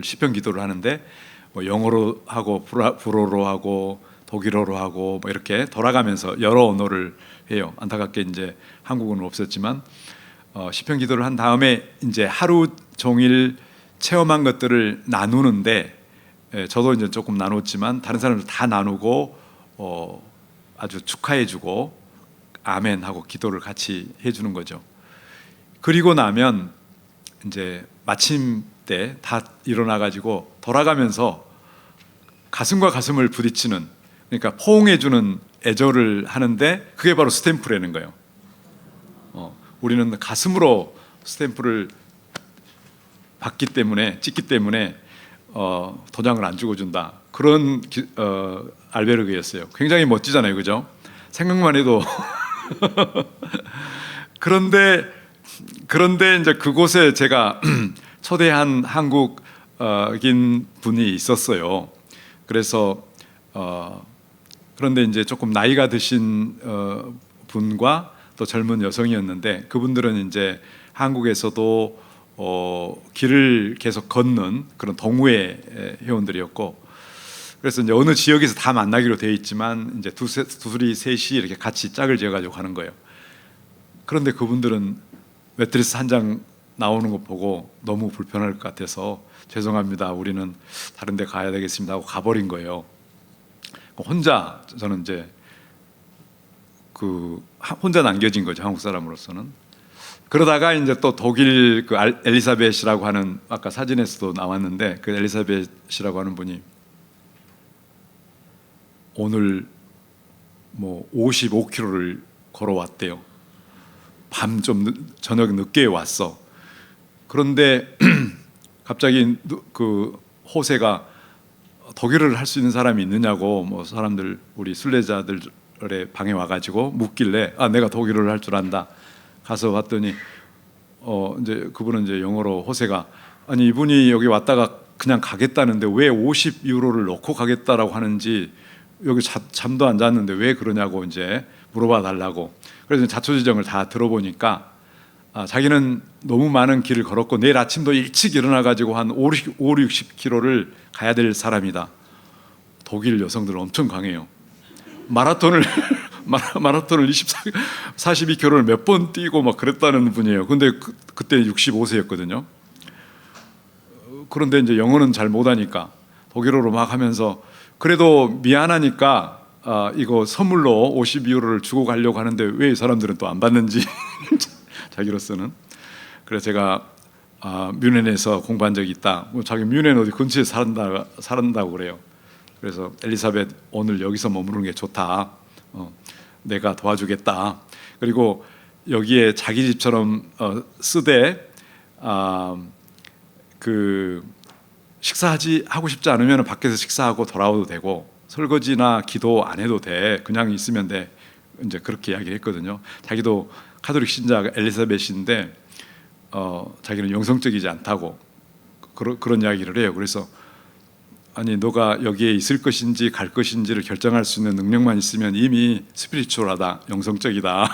시편 기도를 하는데, 뭐 영어로 하고 불어로 하고 독일어로 하고 뭐 이렇게 돌아가면서 여러 언어를 해요. 안타깝게 이제 한국어는 없었지만 시편 기도를 한 다음에 이제 하루 종일 체험한 것들을 나누는데, 저도 이제 조금 나눴지만 다른 사람들 다 나누고 아주 축하해주고 아멘 하고 기도를 같이 해주는 거죠. 그리고 나면 이제 마침 때 다 일어나 가지고 돌아가면서 가슴과 가슴을 부딪히는, 그러니까 포옹해주는 애절을 하는데, 그게 바로 스탬프라는 거예요. 우리는 가슴으로 스탬프를 찍기 때문에 도장을 안 찍어준다, 그런 알베르그였어요. 굉장히 멋지잖아요, 그죠? 생각만 해도. 그런데 이제 그곳에 제가 초대한 한국인 분이 있었어요. 그래서 그런데 이제 조금 나이가 드신 분과 또 젊은 여성이었는데, 그분들은 이제 한국에서도 길을 계속 걷는 그런 동호회 회원들이었고, 그래서 이제 어느 지역에서 다 만나기로 되어 있지만 이제 둘이 셋이 이렇게 같이 짝을 지어가지고 가는 거예요. 그런데 그분들은 매트리스 한 장 나오는 거 보고 너무 불편할 것 같아서 죄송합니다, 우리는 다른 데 가야 되겠습니다 하고 가버린 거예요. 혼자 저는 이제 혼자 남겨진 거죠, 한국 사람으로서는. 그러다가 이제 또 독일 그 엘리사벳이라고 하는, 아까 사진에서도 나왔는데 그 엘리사벳이라고 하는 분이 오늘 뭐 55km를 걸어왔대요. 밤 좀 저녁 늦게 왔어. 그런데 갑자기 그 호세가 독일어를 할 수 있는 사람이 있느냐고, 뭐 사람들 우리 순례자들 방에 와가지고 묻길래 내가 독일어를 할 줄 안다. 가서 봤더니 이제 그분은 이제 영어로 호세가 아니 이분이 여기 왔다가 그냥 가겠다는데 왜 50유로를 넣고 가겠다라고 하는지 여기 잠도 안 잤는데 왜 그러냐고 이제 물어봐 달라고. 그래서 자초지정을 다 들어보니까 자기는 너무 많은 길을 걸었고 내일 아침도 일찍 일어나 가지고 한 5, 60km를 가야 될 사람이다. 독일 여성들은 엄청 강해요. 마라톤을 42km를 몇 번 뛰고 막 그랬다는 분이에요. 근데 그때 65세였거든요. 그런데 이제 영어는 잘 못하니까 독일어로 막 하면서 그래도 미안하니까 이거 선물로 52유로를 주고 가려고 하는데 왜 이 사람들은 또 안 받는지 자기로서는. 그래서 제가 뮌헨에서 공부한 적이 있다. 자기 뮌헨 어디 근처에 살았다고 그래요. 그래서 엘리사벳 오늘 여기서 머무르는 게 좋다. 내가 도와주겠다. 그리고 여기에 자기 집처럼 쓰되 그 하고 싶지 않으면 밖에서 식사하고 돌아와도 되고 설거지나 기도 안 해도 돼. 그냥 있으면 돼. 이제 그렇게 이야기했거든요. 자기도 카톨릭 신자 엘리사벳인데 자기는 영성적이지 않다고 그런 이야기를 해요. 그래서 아니 너가 여기에 있을 것인지 갈 것인지를 결정할 수 있는 능력만 있으면 이미 스피리추얼하다, 영성적이다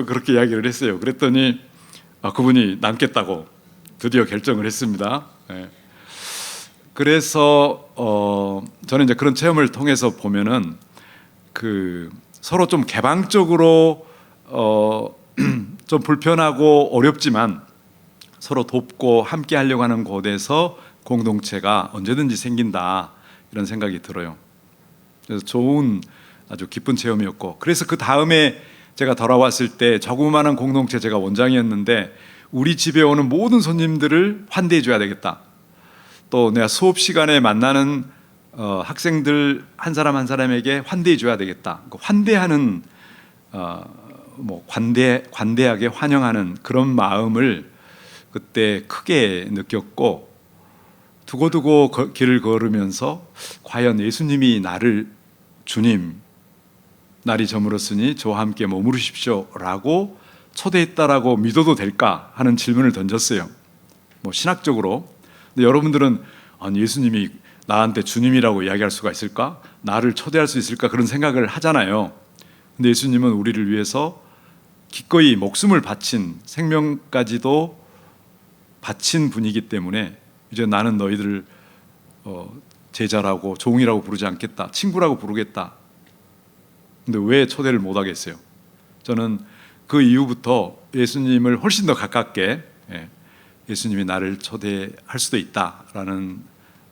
그렇게 이야기를 했어요. 그랬더니 그분이 남겠다고 드디어 결정을 했습니다. 네. 그래서 저는 이제 그런 체험을 통해서 보면은 그 서로 좀 개방적으로 좀 불편하고 어렵지만 서로 돕고 함께 하려고 하는 곳에서 공동체가 언제든지 생긴다 이런 생각이 들어요. 그래서 좋은 아주 기쁜 체험이었고 그래서 그 다음에 제가 돌아왔을 때 조그마한 공동체 제가 원장이었는데 우리 집에 오는 모든 손님들을 환대해 줘야 되겠다. 또 내가 수업 시간에 만나는 학생들 한 사람 한 사람에게 환대해 줘야 되겠다. 환대하는 관대하게 환영하는 그런 마음을 그때 크게 느꼈고 두고두고 길을 걸으면서 과연 예수님이 나를 주님 날이 저물었으니 저와 함께 머무르십시오라고 초대했다라고 믿어도 될까 하는 질문을 던졌어요. 신학적으로. 근데 여러분들은 아니 예수님이 나한테 주님이라고 이야기할 수가 있을까? 나를 초대할 수 있을까? 그런 생각을 하잖아요. 근데 예수님은 우리를 위해서 기꺼이 목숨을 바친 생명까지도 바친 분이기 때문에 이제 나는 너희들을 제자라고 종이라고 부르지 않겠다. 친구라고 부르겠다. 근데 왜 초대를 못 하겠어요? 저는 그 이후부터 예수님을 훨씬 더 가깝게 예수님이 나를 초대할 수도 있다라는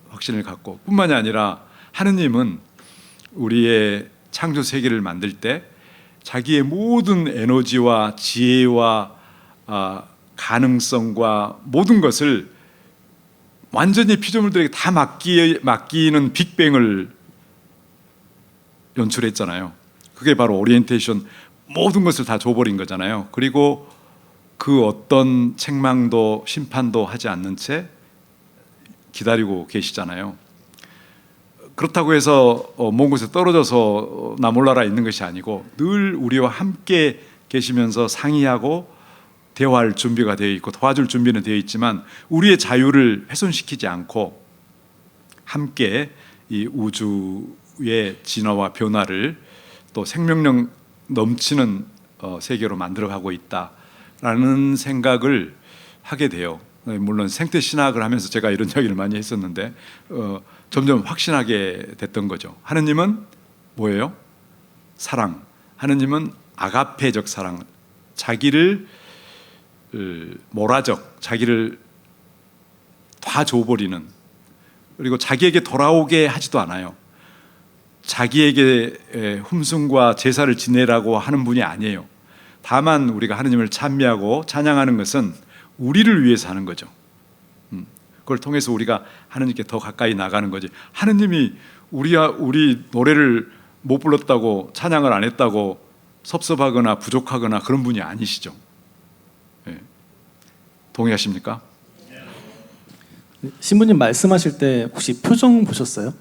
확신을 갖고 뿐만이 아니라 하느님은 우리의 창조 세계를 만들 때 자기의 모든 에너지와 지혜와 가능성과 모든 것을 완전히 피조물들에게 다 맡기는 빅뱅을 연출했잖아요. 그게 바로 오리엔테이션 모든 것을 다 줘버린 거잖아요. 그리고 그 어떤 책망도 심판도 하지 않는 채 기다리고 계시잖아요. 그렇다고 해서 먼 곳에 떨어져서 나 몰라라 있는 것이 아니고 늘 우리와 함께 계시면서 상의하고 대화할 준비가 되어 있고 도와줄 준비는 되어 있지만 우리의 자유를 훼손시키지 않고 함께 이 우주의 진화와 변화를 또 생명력 넘치는 세계로 만들어가고 있다라는 생각을 하게 돼요. 물론 생태신학을 하면서 제가 이런 이야기를 많이 했었는데 점점 확신하게 됐던 거죠. 하느님은 뭐예요? 사랑. 하느님은 아가페적 사랑. 자기를 모라적, 자기를 다 줘버리는, 그리고 자기에게 돌아오게 하지도 않아요. 자기에게 흠숭과 제사를 지내라고 하는 분이 아니에요. 다만 우리가 하느님을 찬미하고 찬양하는 것은 우리를 위해서 하는 거죠. 그걸 통해서 우리가 하느님께 더 가까이 나가는 거지. 하느님이 우리 노래를 못 불렀다고 찬양을 안 했다고 섭섭하거나 부족하거나 그런 분이 아니시죠. 동의하십니까? 신부님 말씀하실 때 혹시 표정 보셨어요?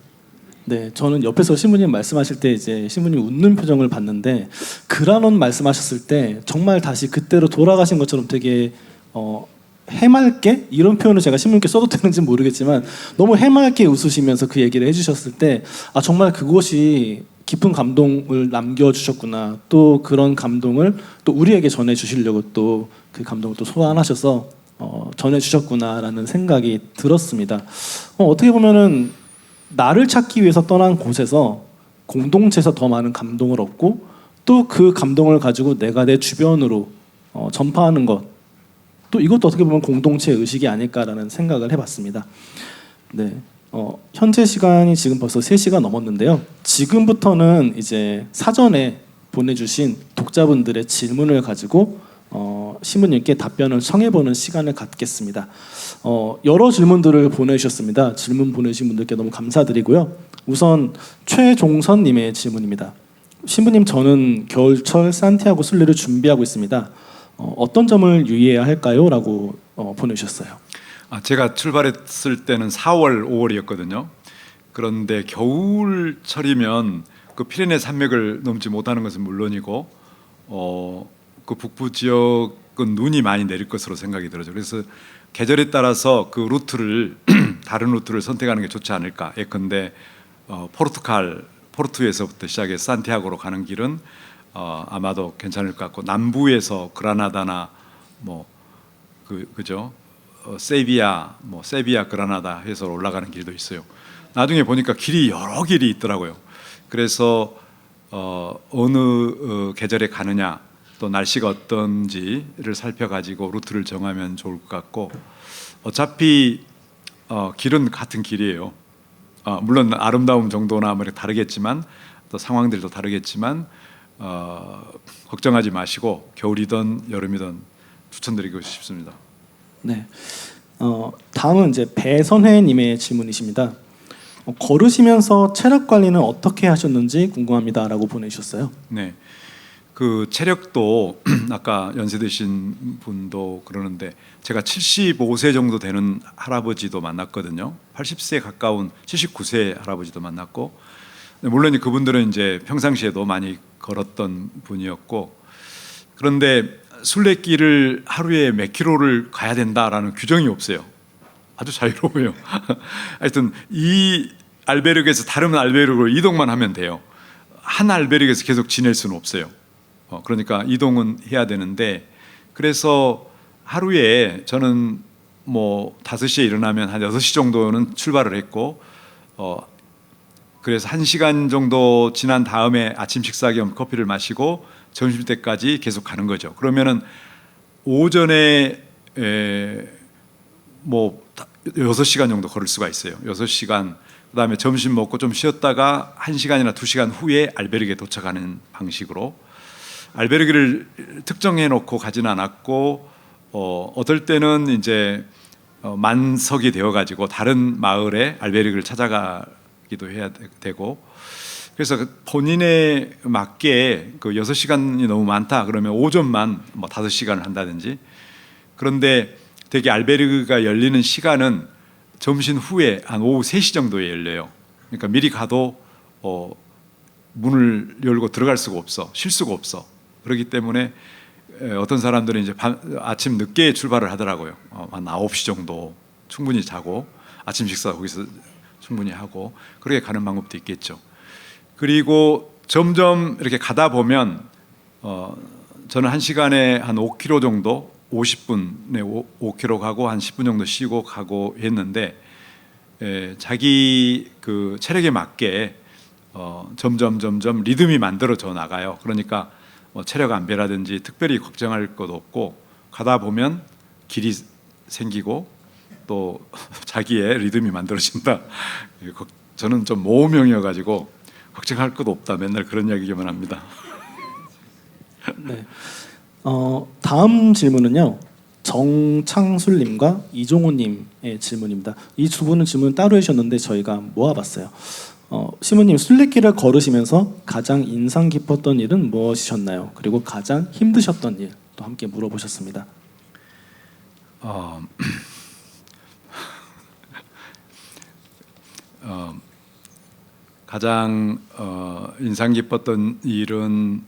네, 저는 옆에서 신부님 말씀하실 때 이제 신부님 웃는 표정을 봤는데 그라논 말씀하셨을 때 정말 다시 그때로 돌아가신 것처럼 되게 해맑게 이런 표현을 제가 신부님께 써도 되는지 모르겠지만 너무 해맑게 웃으시면서 그 얘기를 해주셨을 때 아 정말 그것이 깊은 감동을 남겨주셨구나. 또 그런 감동을 또 우리에게 전해주시려고 또 그 감동을 또 소환하셔서 전해주셨구나라는 생각이 들었습니다. 어떻게 보면은 나를 찾기 위해서 떠난 곳에서 공동체에서 더 많은 감동을 얻고 또 그 감동을 가지고 내가 내 주변으로 전파하는 것, 또 이것도 어떻게 보면 공동체 의식이 아닐까라는 생각을 해봤습니다. 네, 현재 시간이 지금 벌써 3시가 넘었는데요. 지금부터는 이제 사전에 보내주신 독자분들의 질문을 가지고 신부님께 답변을 청해보는 시간을 갖겠습니다. 여러 질문들을 보내주셨습니다. 질문 보내주신 분들께 너무 감사드리고요. 우선 최종선님의 질문입니다. 신부님, 저는 겨울철 산티아고 순례를 준비하고 있습니다. 어떤 점을 유의해야 할까요? 라고 보내주셨어요. 제가 출발했을 때는 4월, 5월이었거든요. 그런데 겨울철이면 그 피레네 산맥을 넘지 못하는 것은 물론이고 그 북부 지역은 눈이 많이 내릴 것으로 생각이 들어요. 그래서 계절에 따라서 그 루트를 다른 루트를 선택하는 게 좋지 않을까. 예컨대 포르투에서부터 시작해서 산티아고로 가는 길은 아마도 괜찮을 것 같고, 남부에서 그라나다나 그죠? 세비야 그라나다 해서 올라가는 길도 있어요. 나중에 보니까 길이 여러 길이 있더라고요. 그래서 어느 계절에 가느냐, 또 날씨가 어떤지를 살펴가지고 루트를 정하면 좋을 것 같고, 어차피 길은 같은 길이에요. 물론 아름다움 정도나 뭐 다르겠지만, 또 상황들도 다르겠지만 걱정하지 마시고 겨울이든 여름이든 추천드리고 싶습니다. 네, 다음은 이제 배선혜님의 질문이십니다. 걸으시면서 체력 관리는 어떻게 하셨는지 궁금합니다라고 보내주셨어요. 네, 그 체력도 아까 연세 드신 분도 그러는데 제가 75세 정도 되는 할아버지도 만났거든요. 80세에 가까운 79세 할아버지도 만났고, 물론 그분들은 이제 평상시에도 많이 걸었던 분이었고, 그런데 순례길을 하루에 몇 킬로를 가야 된다라는 규정이 없어요. 아주 자유로워요. 하여튼 이 알베르그에서 다른 알베르그로 이동만 하면 돼요. 한 알베르그에서 계속 지낼 수는 없어요. 그러니까 이동은 해야 되는데, 그래서 하루에 저는 5시에 일어나면 한 6시 정도는 출발을 했고, 그래서 1시간 정도 지난 다음에 아침 식사 겸 커피를 마시고 점심 때까지 계속 가는 거죠. 그러면은 오전에 6시간 정도 걸을 수가 있어요. 6시간. 그다음에 점심 먹고 좀 쉬었다가 1시간이나 2시간 후에 알베르게에 도착하는 방식으로, 알베르게를 특정해 놓고 가지는 않았고, 어떨 때는 이제 만석이 되어 가지고 다른 마을에 알베르게를 찾아가기도 해야 되고, 그래서 본인에 맞게 그 6시간이 너무 많다 그러면 오전만 5시간을 한다든지. 그런데 되게 알베르그가 열리는 시간은 점심 후에 한 오후 3시 정도에 열려요. 그러니까 미리 가도 문을 열고 들어갈 수가 없어, 쉴 수가 없어. 그렇기 때문에 어떤 사람들은 이제 아침 늦게 출발을 하더라고요. 한 9시 정도 충분히 자고 아침 식사 거기서 충분히 하고, 그렇게 가는 방법도 있겠죠. 그리고 점점 이렇게 가다 보면 저는 1시간에 한 5km 정도, 50분에 5km 가고 한 10분 정도 쉬고 가고 했는데, 자기 그 체력에 맞게 점점 리듬이 만들어져 나가요. 그러니까 체력 안배라든지 특별히 걱정할 것 없고, 가다 보면 길이 생기고 또 자기의 리듬이 만들어진다. 저는 좀 모험형이어가지고 걱정할 것도 없다, 맨날 그런 이야기만 합니다. 네. 다음 질문은요, 정창술님과 이종호님의 질문입니다. 이 두 분은 질문 따로 해주셨는데 저희가 모아봤어요. 신부님, 순례길을 걸으시면서 가장 인상 깊었던 일은 무엇이셨나요? 그리고 가장 힘드셨던 일 또 함께 물어보셨습니다. 가장 인상 깊었던 일은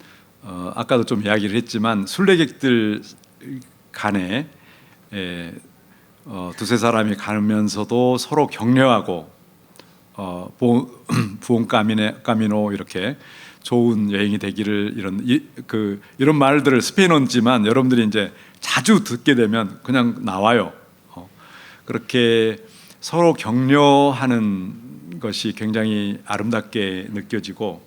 아까도 좀 이야기를 했지만 순례객들 간에 두세 사람이 가면서도 서로 격려하고 부온 까미노 이렇게 좋은 여행이 되기를 이런 말들을 스페인어지만 여러분들이 이제 자주 듣게 되면 그냥 나와요. 그렇게 서로 격려하는 것이 굉장히 아름답게 느껴지고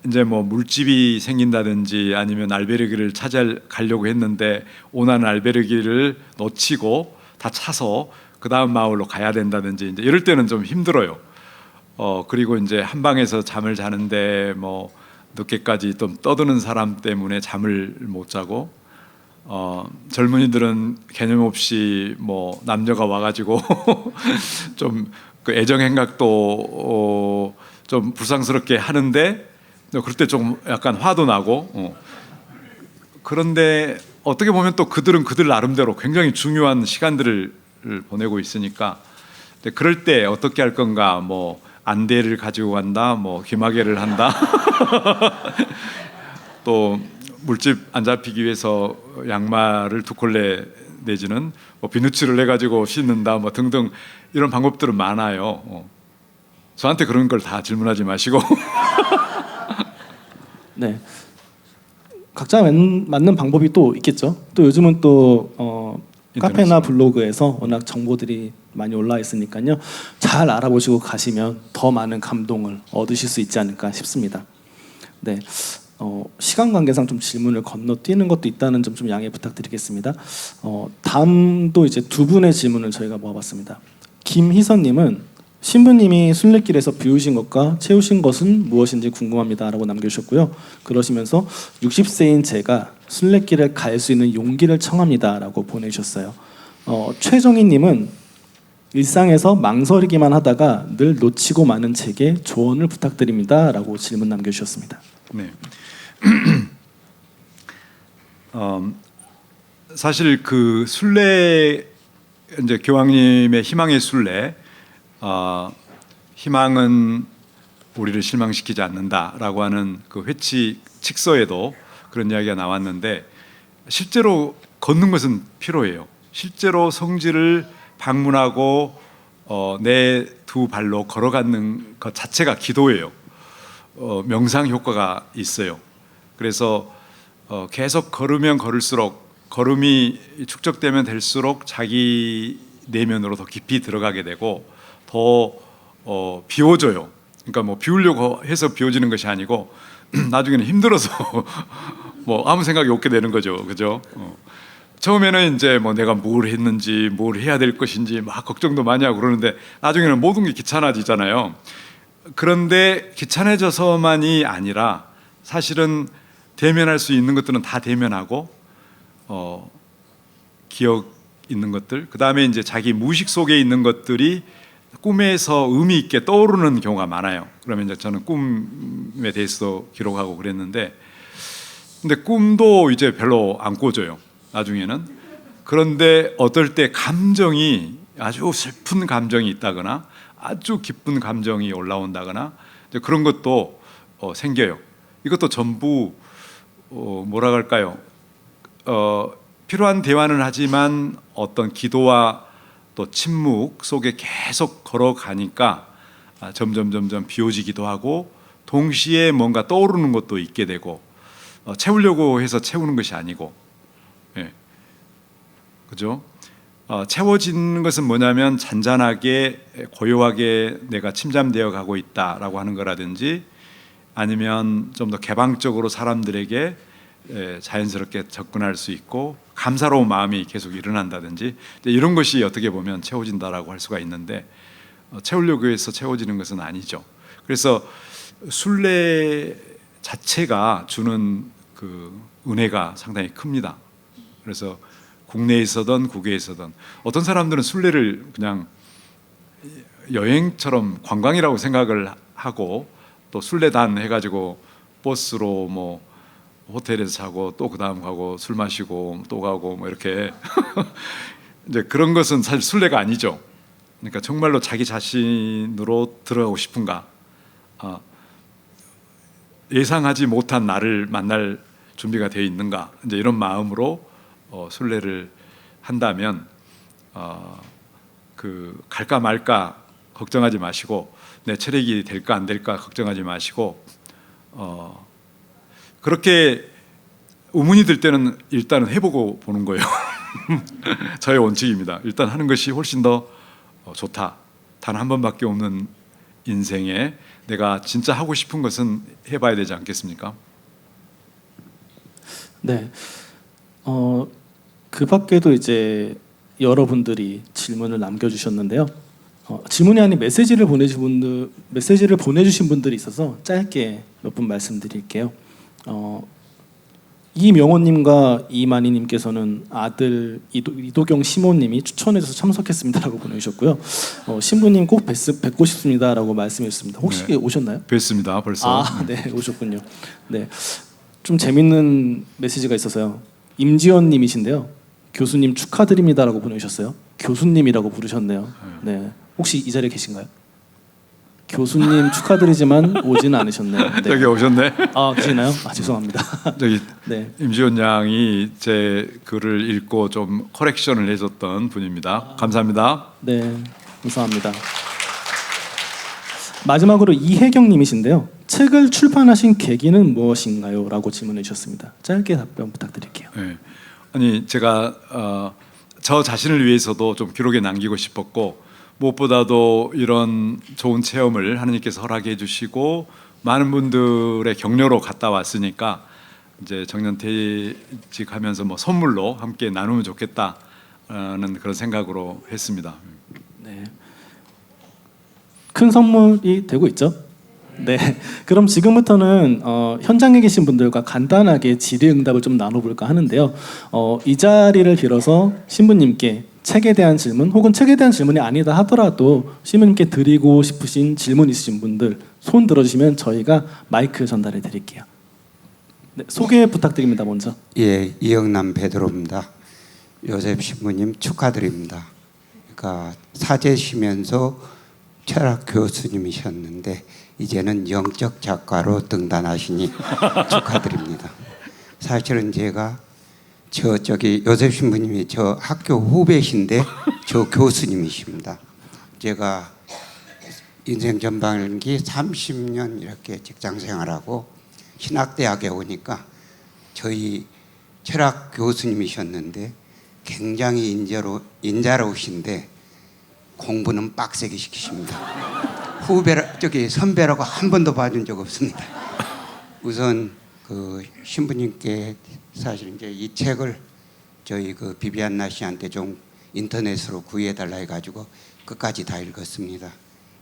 이제 뭐 물집이 생긴다든지 아니면 알베르기를 찾아가려고 했는데 오나는 알베르기를 놓치고 다 차서 그 다음 마을로 가야 된다든지 이제 이럴 때는 좀 힘들어요. 그리고 이제 한 방에서 잠을 자는데 뭐 늦게까지 좀 떠드는 사람 때문에 잠을 못 자고 젊은이들은 개념 없이 뭐 남녀가 와가지고 좀 그 애정 행각도 좀 불상스럽게 하는데 그럴 때 좀 약간 화도 나고 그런데 어떻게 보면 또 그들은 그들 나름대로 굉장히 중요한 시간들을 보내고 있으니까 그럴 때 어떻게 할 건가 뭐 안대를 가지고 간다 뭐 귀마개를 한다 또 물집 안 잡히기 위해서 양말을 두 켤레 내지는 뭐 비누칠을 해가지고 신는다 뭐 등등 이런 방법들은 많아요. 저한테 그런 걸 다 질문하지 마시고 네. 각자 맞는 방법이 또 있겠죠. 또 요즘은 또 카페나 블로그에서 워낙 정보들이 많이 올라 있으니까요. 잘 알아보시고 가시면 더 많은 감동을 얻으실 수 있지 않을까 싶습니다. 네. 시간 관계상 좀 질문을 건너뛰는 것도 있다는 점 좀 양해 부탁드리겠습니다. 다음도 이제 두 분의 질문을 저희가 모아봤습니다. 김희선님은 신부님이 순례길에서 비우신 것과 채우신 것은 무엇인지 궁금합니다라고 남겨주셨고요. 그러시면서 60세인 제가 순례길을 갈 수 있는 용기를 청합니다라고 보내주셨어요. 최정희님은 일상에서 망설이기만 하다가 늘 놓치고 마는 제게 조언을 부탁드립니다라고 질문 남겨주셨습니다. 네. 사실 그 순례 이제 교황님의 희망의 순례, 희망은 우리를 실망시키지 않는다라고 하는 그 회치 칙서에도 그런 이야기가 나왔는데 실제로 걷는 것은 필요해요. 실제로 성지를 방문하고 내 두 발로 걸어가는 것 자체가 기도예요. 명상 효과가 있어요. 그래서 계속 걸으면 걸을수록 걸음이 축적되면 될수록 자기 내면으로 더 깊이 들어가게 되고 더 비워져요. 그러니까 뭐 비우려고 해서 비워지는 것이 아니고 나중에는 힘들어서 뭐 아무 생각이 없게 되는 거죠, 그죠? 처음에는 이제 뭐 내가 뭘 했는지 뭘 해야 될 것인지 막 걱정도 많이 하고 그러는데 나중에는 모든 게 귀찮아지잖아요. 그런데 귀찮아져서만이 아니라 사실은 대면할 수 있는 것들은 다 대면하고 기억 있는 것들, 그 다음에 이제 자기 무의식 속에 있는 것들이 꿈에서 의미 있게 떠오르는 경우가 많아요. 그러면 이제 저는 꿈에 대해서 기록하고 그랬는데, 근데 꿈도 이제 별로 안 꿔져요, 나중에는. 그런데 어떨 때 감정이 아주 슬픈 감정이 있다거나 아주 기쁜 감정이 올라온다거나 이제 그런 것도 생겨요. 이것도 전부 뭐라 할까요? 필요한 대화는 하지만 어떤 기도와 또 침묵 속에 계속 걸어가니까 점점 비워지기도 하고 동시에 뭔가 떠오르는 것도 있게 되고 채우려고 해서 채우는 것이 아니고, 예, 그죠? 채워지는 것은 뭐냐면 잔잔하게 고요하게 내가 침잠되어 가고 있다라고 하는 거라든지 아니면 좀 더 개방적으로 사람들에게 자연스럽게 접근할 수 있고 감사로운 마음이 계속 일어난다든지 이런 것이 어떻게 보면 채워진다라고 할 수가 있는데 채우려고 해서 채워지는 것은 아니죠. 그래서 순례 자체가 주는 그 은혜가 상당히 큽니다. 그래서 국내에서든 국외에서든 어떤 사람들은 순례를 그냥 여행처럼 관광이라고 생각을 하고 또 순례단 해가지고 버스로 뭐 호텔에서 자고 또 그 다음 가고 술 마시고 또 가고 뭐 이렇게 이제 그런 것은 사실 순례가 아니죠. 그러니까 정말로 자기 자신으로 들어가고 싶은가? 예상하지 못한 나를 만날 준비가 되어 있는가? 이제 이런 마음으로 순례를 한다면 그 갈까 말까 걱정하지 마시고 내 체력이 될까 안 될까 걱정하지 마시고 그렇게 의문이 들 때는 일단은 해보고 보는 거예요. 저의 원칙입니다. 일단 하는 것이 훨씬 더 좋다. 단 한 번밖에 없는 인생에 내가 진짜 하고 싶은 것은 해봐야 되지 않겠습니까? 네. 그 밖에도 이제 여러분들이 질문을 남겨주셨는데요. 질문이 아닌 메시지를 보내주신 분들이 있어서 짧게 몇 분 말씀드릴게요. 이명호님과 이만희님께서는 아들 이도경 시모님이 추천해줘서 참석했습니다라고 보내주셨고요. 신부님 꼭 뵙고 싶습니다라고 말씀해주셨습니다. 혹시 네. 오셨나요? 뵀습니다. 벌써. 네, 오셨군요. 네, 좀 재밌는 메시지가 있어서요. 임지연님이신데요. 교수님 축하드립니다라고 보내주셨어요. 교수님이라고 부르셨네요. 네, 혹시 이 자리에 계신가요? 교수님 축하드리지만 오지는 않으셨네요. 네. 저기 오셨네. 계시나요? 죄송합니다. 저기 네. 임지원 양이 제 글을 읽고 좀 커렉션을 해줬던 분입니다. 감사합니다. 네, 감사합니다. 마지막으로 이혜경님이신데요. 책을 출판하신 계기는 무엇인가요? 라고 질문해 주셨습니다. 짧게 답변 부탁드릴게요. 네. 아니 제가 저 자신을 위해서도 좀 기록에 남기고 싶었고 무엇보다도 이런 좋은 체험을 하나님께서 허락해 주시고 많은 분들의 격려로 갔다 왔으니까 이제 정년퇴직하면서 뭐 선물로 함께 나누면 좋겠다는 그런 생각으로 했습니다. 네, 큰 선물이 되고 있죠. 네, 그럼 지금부터는 현장에 계신 분들과 간단하게 질의응답을 좀 나눠볼까 하는데요. 이 자리를 빌어서 신부님께 책에 대한 질문 혹은 책에 대한 질문이 아니다 하더라도 신부님께 드리고 싶으신 질문 있으신 분들 손 들어주시면 저희가 마이크 전달해 드릴게요. 네, 소개 부탁드립니다. 먼저. 예, 이영남 베드로입니다. 요셉 신부님 축하드립니다. 그러니까 사제시면서 철학 교수님이셨는데 이제는 영적 작가로 등단하시니 축하드립니다. 사실은 제가 저기 요셉 신부님이 저 학교 후배신데 저 교수님이십니다. 제가 인생 전반기 30년 이렇게 직장 생활하고 신학대학에 오니까 저희 철학 교수님이셨는데 굉장히 인자로우신데 공부는 빡세게 시키십니다. 선배라고 한 번도 봐준 적 없습니다. 우선 그 신부님께 사실 이제 이 책을 저희 그 비비안나 씨한테 좀 인터넷으로 구해달라 해가지고 끝까지 다 읽었습니다.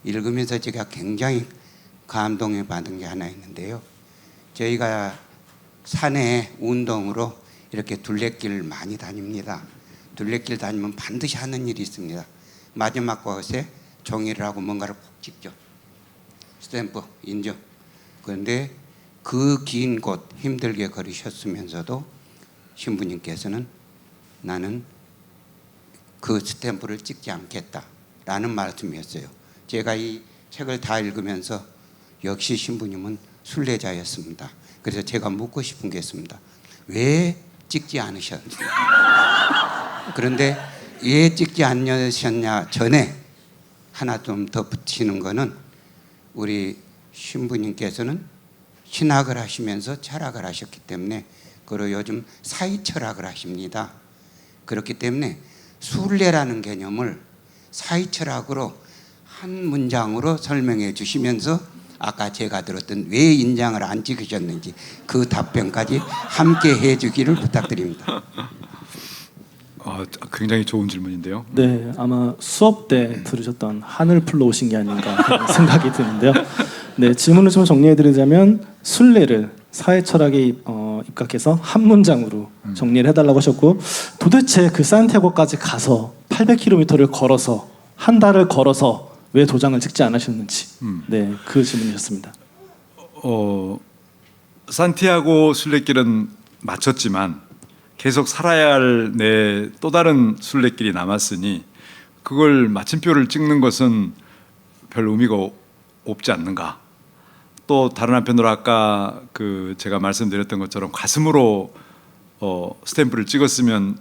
읽으면서 제가 굉장히 감동을 받은 게 하나 있는데요. 저희가 산에 운동으로 이렇게 둘레길을 많이 다닙니다. 둘레길 다니면 반드시 하는 일이 있습니다. 마지막 곳에 종이를 하고 뭔가를 꼭 찍죠. 스탬프, 인증. 그런데 그 긴 곳 힘들게 걸으셨으면서도 신부님께서는 나는 그 스탬프를 찍지 않겠다라는 말씀이었어요. 제가 이 책을 다 읽으면서 역시 신부님은 순례자였습니다. 그래서 제가 묻고 싶은 게 있습니다. 왜 찍지 않으셨냐? 그런데 왜 찍지 않으셨냐 전에 하나 좀 더 붙이는 거는 우리 신부님께서는 신학을 하시면서 철학을 하셨기 때문에 그리고 요즘 사이철학을 하십니다. 그렇기 때문에 순례라는 개념을 사이철학으로 한 문장으로 설명해 주시면서 아까 제가 들었던 왜 인장을 안 찍으셨는지 그 답변까지 함께 해주기를 부탁드립니다. 굉장히 좋은 질문인데요. 네, 아마 수업 때 들으셨던 한을 풀러 오신 게 아닌가 그런 생각이 드는데요. 네, 질문을 좀 정리해드리자면 순례를 사회철학에 입각해서 한 문장으로 정리를 해달라고 하셨고 도대체 그 산티아고까지 가서 800km를 걸어서 한 달을 걸어서 왜 도장을 찍지 않으셨는지 네, 그 질문이셨습니다. 산티아고 순례길은 마쳤지만 계속 살아야 할 내 또 다른 순례길이 남았으니 그걸 마침표를 찍는 것은 별 의미가 없지 않는가. 또 다른 한편으로 아까 그 제가 말씀드렸던 것처럼 가슴으로 스탬프를 찍었으면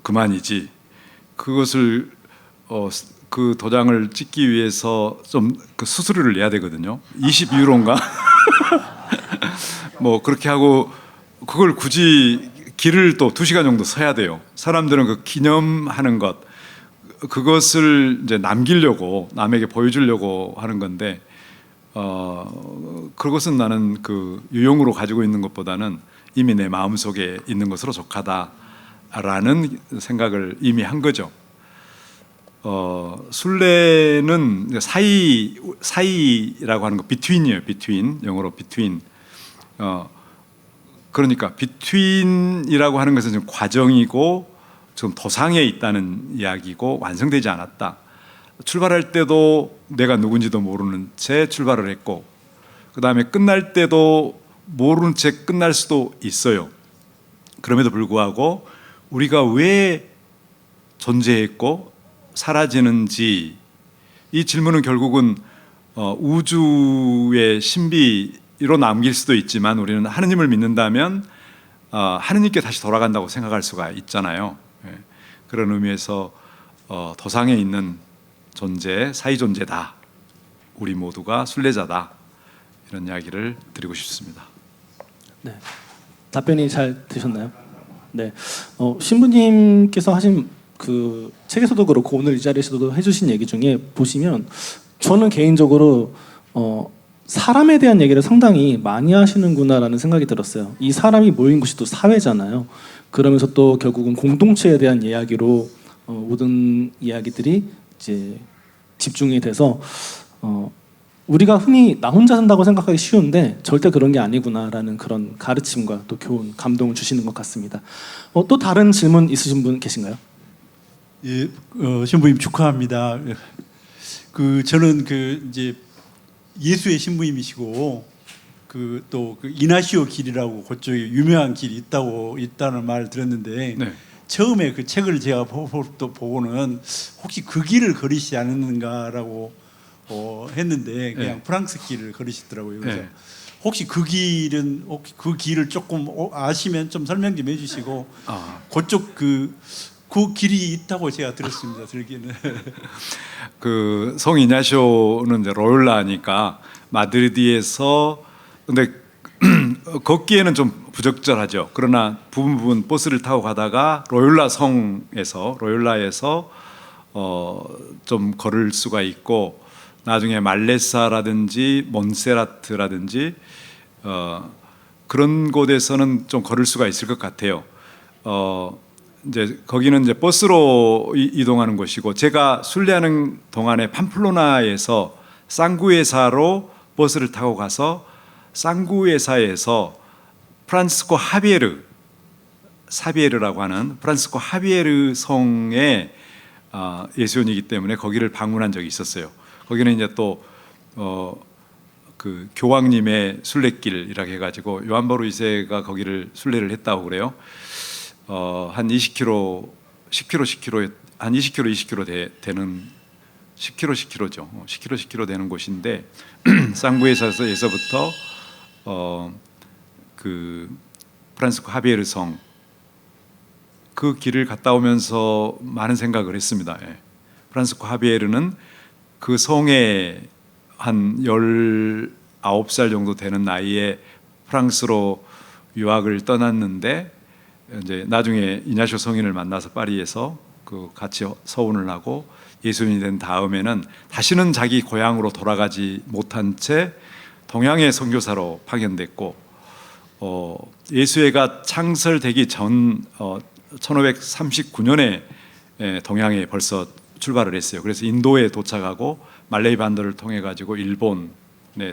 그만이지. 그것을 그 도장을 찍기 위해서 좀 그 수수료를 내야 되거든요. 20유로인가? 뭐 그렇게 하고 그걸 굳이 길을 또 2시간 정도 서야 돼요. 사람들은 그 기념하는 것 그것을 이제 남기려고 남에게 보여주려고 하는 건데 그것은 나는 그 유용으로 가지고 있는 것보다는 이미 내 마음속에 있는 것으로 족하다라는 생각을 이미 한 거죠. 순례는 사이라고 하는 거 between이에요. between 영어로 between. 그러니까 between이라고 하는 것은 좀 과정이고 좀 도상에 있다는 이야기고 완성되지 않았다. 출발할 때도 내가 누군지도 모르는 채 출발을 했고 그 다음에 끝날 때도 모르는 채 끝날 수도 있어요. 그럼에도 불구하고 우리가 왜 존재했고 사라지는지 이 질문은 결국은 우주의 신비로 남길 수도 있지만 우리는 하느님을 믿는다면 하느님께 다시 돌아간다고 생각할 수가 있잖아요. 그런 의미에서 도상에 있는 존재, 사이 존재다. 우리 모두가 순례자다. 이런 이야기를 드리고 싶습니다. 네. 답변이 잘 되셨나요? 네. 신부님께서 하신 그 책에서도 그렇고 오늘 이 자리에서도 해주신 얘기 중에 보시면 저는 개인적으로 사람에 대한 얘기를 상당히 많이 하시는구나라는 생각이 들었어요. 이 사람이 모인 곳이 또 사회잖아요. 그러면서 또 결국은 공동체에 대한 이야기로 모든 이야기들이 이제 집중이 돼서 우리가 흔히 나 혼자 산다고 생각하기 쉬운데 절대 그런 게 아니구나라는 그런 가르침과 또 교훈, 감동을 주시는 것 같습니다. 또 다른 질문 있으신 분 계신가요? 예, 신부님 축하합니다. 저는 이제 예수의 신부님이시고 또 이나시오 길이라고 그쪽에 유명한 길이 있다는 말 들었는데 네. 처음에 그 책을 제가 보고는 혹시 그 길을 걸으시지 않았는가라고 했는데 그냥 네. 프랑스 길을 걸으시더라고요. 그래서 네. 혹시 그 길을 조금 아시면 좀 설명 좀 해주시고 그쪽 그 길이 있다고 제가 들었습니다. 들기는. 그 성 이냐시오는 이제 로율라니까 마드리드에서 근데 걷기에는 좀 부적절하죠. 그러나 부분 버스를 타고 가다가 로율라에서 좀 걸을 수가 있고 나중에 말레사라든지 몬세라트라든지 그런 곳에서는 좀 걸을 수가 있을 것 같아요. 이제 거기는 이제 버스로 이동하는 곳이고 제가 순례하는 동안에 팜플로나에서 쌍구에사로 버스를 타고 가서 쌍구에사에서 프란시스코 사비에르라고 하는 프란시스코 하비에르 성의 예수원이기 때문에 거기를 방문한 적이 있었어요. 거기는 이제 또 그 교황님의 순례길이라고 해가지고 요한 바로 2세가 거기를 순례를 했다고 그래요. 한 10km 한 20km 되는 10km죠. 10km 되는 곳인데 쌍구에서부터 그 프란시스코 하비에르 성 그 길을 갔다 오면서 많은 생각을 했습니다. 예. 프란시스코 하비에르는 그 성에 한 19살 정도 되는 나이에 프랑스로 유학을 떠났는데 이제 나중에 이냐시오 성인을 만나서 파리에서 그 같이 서원을 하고 예수님이 된 다음에는 다시는 자기 고향으로 돌아가지 못한 채 동양의 선교사로 파견됐고 예수회가 창설되기 전 1539년에 동양에 벌써 출발을 했어요. 그래서 인도에 도착하고 말레이 반도를 통해 가지고 일본에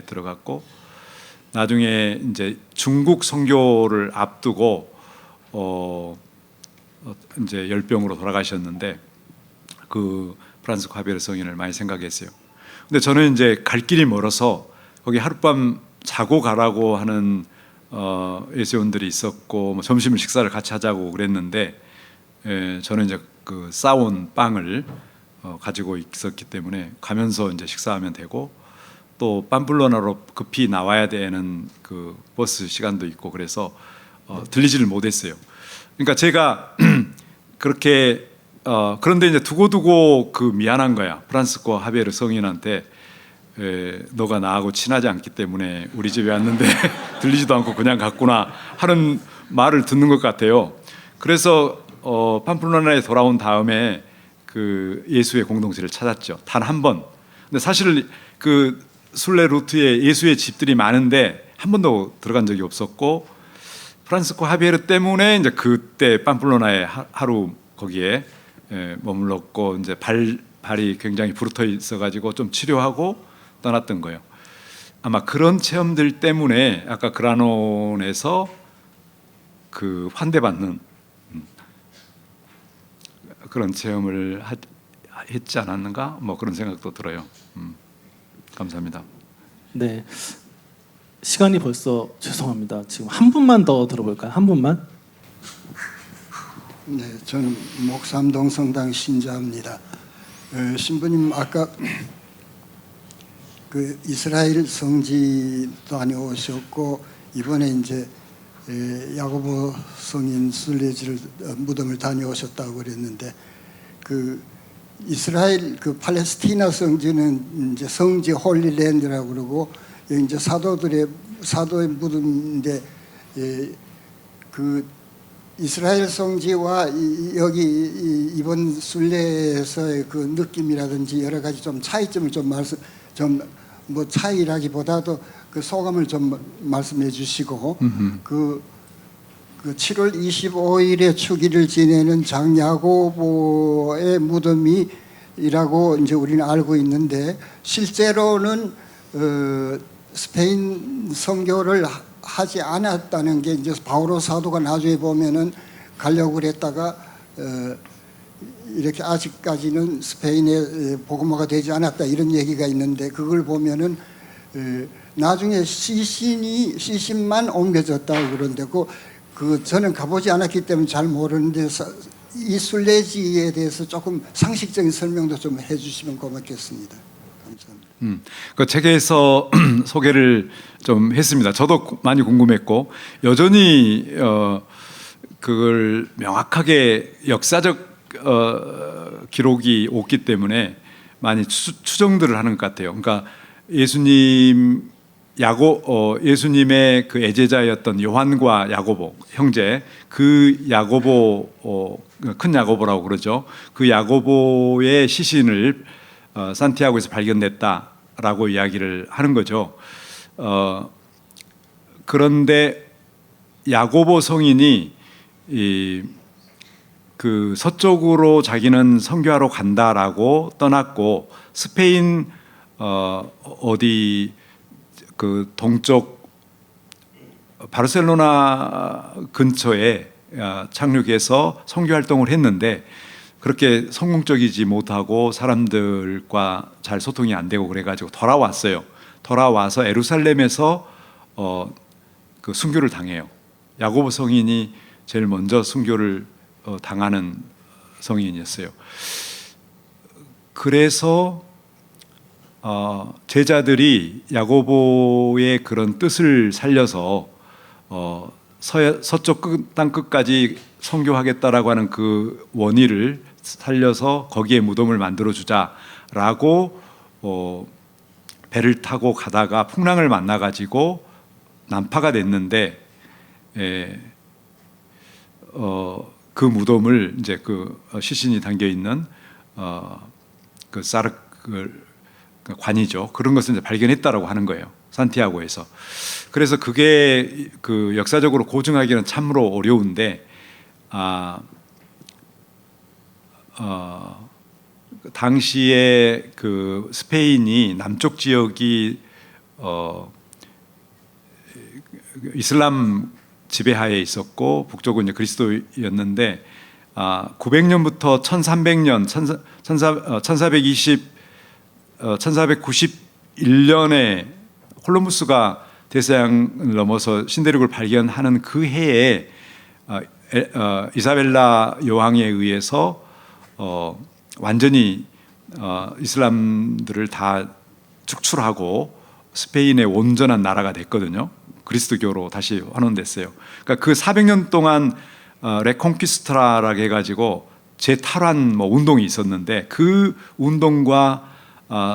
들어갔고 나중에 이제 중국 선교를 앞두고 이제 열병으로 돌아가셨는데 그 프란시스코 하비에르 성인을 많이 생각했어요. 근데 저는 이제 갈 길이 멀어서 거기 하룻밤 자고 가라고 하는 예수원들이 있었고 뭐 점심을 식사를 같이 하자고 그랬는데 저는 이제 그 싸온 빵을 가지고 있었기 때문에 가면서 이제 식사하면 되고 또 팜플로나로 급히 나와야 되는 그 버스 시간도 있고 그래서 들리지를 못했어요. 그러니까 제가 그렇게 그런데 이제 두고두고 그 미안한 거야. 프란스코 하베르 성인한테 너가 나하고 친하지 않기 때문에 우리 집에 왔는데 들리지도 않고 그냥 갔구나 하는 말을 듣는 것 같아요. 그래서 팜플로나에 돌아온 다음에 그 예수의 공동체를 찾았죠. 단 한 번. 근데 사실 그 순례 루트에 예수의 집들이 많은데 한 번도 들어간 적이 없었고 프란스코 하비에르 때문에 이제 그때 팜플로나에 하루 거기에 머물렀고 이제 발이 굉장히 부르터 있어가지고 좀 치료하고 떠났던 거예요. 아마 그런 체험들 때문에 아까 그라논에서 그 환대받는 그런 체험을 했지 않았는가? 뭐 그런 생각도 들어요. 감사합니다. 네, 시간이 벌써 죄송합니다. 지금 한 분만 더 들어볼까요? 한 분만. 네, 저는 목삼동 성당 신자입니다. 신부님 아까 그 이스라엘 성지 다녀오셨고 이번에 이제 야고보 성인 순례지를 무덤을 다녀오셨다고 그랬는데 그 이스라엘 그 팔레스티나 성지는 이제 성지 홀리랜드라고 그러고 여기 이제 사도의 무덤인데 그 이스라엘 성지와 여기 이번 순례에서의 그 느낌이라든지 여러 가지 좀 차이점을 뭐 차이라기보다도 그 소감을 좀 말씀해 주시고 그 7월 25일에 추기를 지내는 장야고보의 무덤이라고 이제 우리는 알고 있는데 실제로는 스페인 선교를 하지 않았다는 게 이제 바오로 사도가 나중에 보면은 가려고 그랬다가 이렇게 아직까지는 스페인에 복음화가 되지 않았다 이런 얘기가 있는데 그걸 보면은 나중에 시신만 옮겨졌다고 그런데 그 저는 가보지 않았기 때문에 잘 모르는데 이 순례지에 대해서 조금 상식적인 설명도 좀 해주시면 고맙겠습니다. 감사합니다. 그 책에서 소개를 좀 했습니다. 저도 많이 궁금했고 여전히 그걸 명확하게 역사적 기록이 없기 때문에 많이 추정들을 하는 것 같아요. 그러니까 예수님의 그 애제자였던 요한과 야고보 형제, 그 야고보 큰 야고보라고 그러죠. 그 야고보의 시신을 산티아고에서 발견됐다라고 이야기를 하는 거죠. 그런데 야고보 성인이 그 서쪽으로 자기는 선교하러 간다라고 떠났고 스페인 어디 그 동쪽 바르셀로나 근처에 착륙해서 선교 활동을 했는데 그렇게 성공적이지 못하고 사람들과 잘 소통이 안 되고 그래가지고 돌아왔어요. 돌아와서 에루살렘에서 그 순교를 당해요. 야고보 성인이 제일 먼저 순교를 당하는 성인이었어요. 그래서 제자들이 야고보의 그런 뜻을 살려서 서쪽 땅 끝까지 선교하겠다라고 하는 그 원의를 살려서 거기에 무덤을 만들어 주자라고 배를 타고 가다가 풍랑을 만나 가지고 난파가 됐는데 그 무덤을 이제 그 시신이 담겨 있는 그 관이죠. 그런 것을 이제 발견했다라고 하는 거예요. 산티아고에서. 그래서 그게 그 역사적으로 고증하기는 참으로 어려운데 당시에 그 스페인이 남쪽 지역이 이슬람 지배하에 있었고 북쪽은 이제 그리스도였는데 900년부터 1300년 1491년에 콜럼부스가 대서양을 넘어서 신대륙을 발견하는 그 해에 이사벨라 여왕에 의해서 완전히 이슬람들을 다 축출하고 스페인의 온전한 나라가 됐거든요. 그리스도교로 다시 환원됐어요. 그러니까 그 400년 동안 레콩키스트라라고 해가지고 재탈환 운동이 있었는데 그 운동과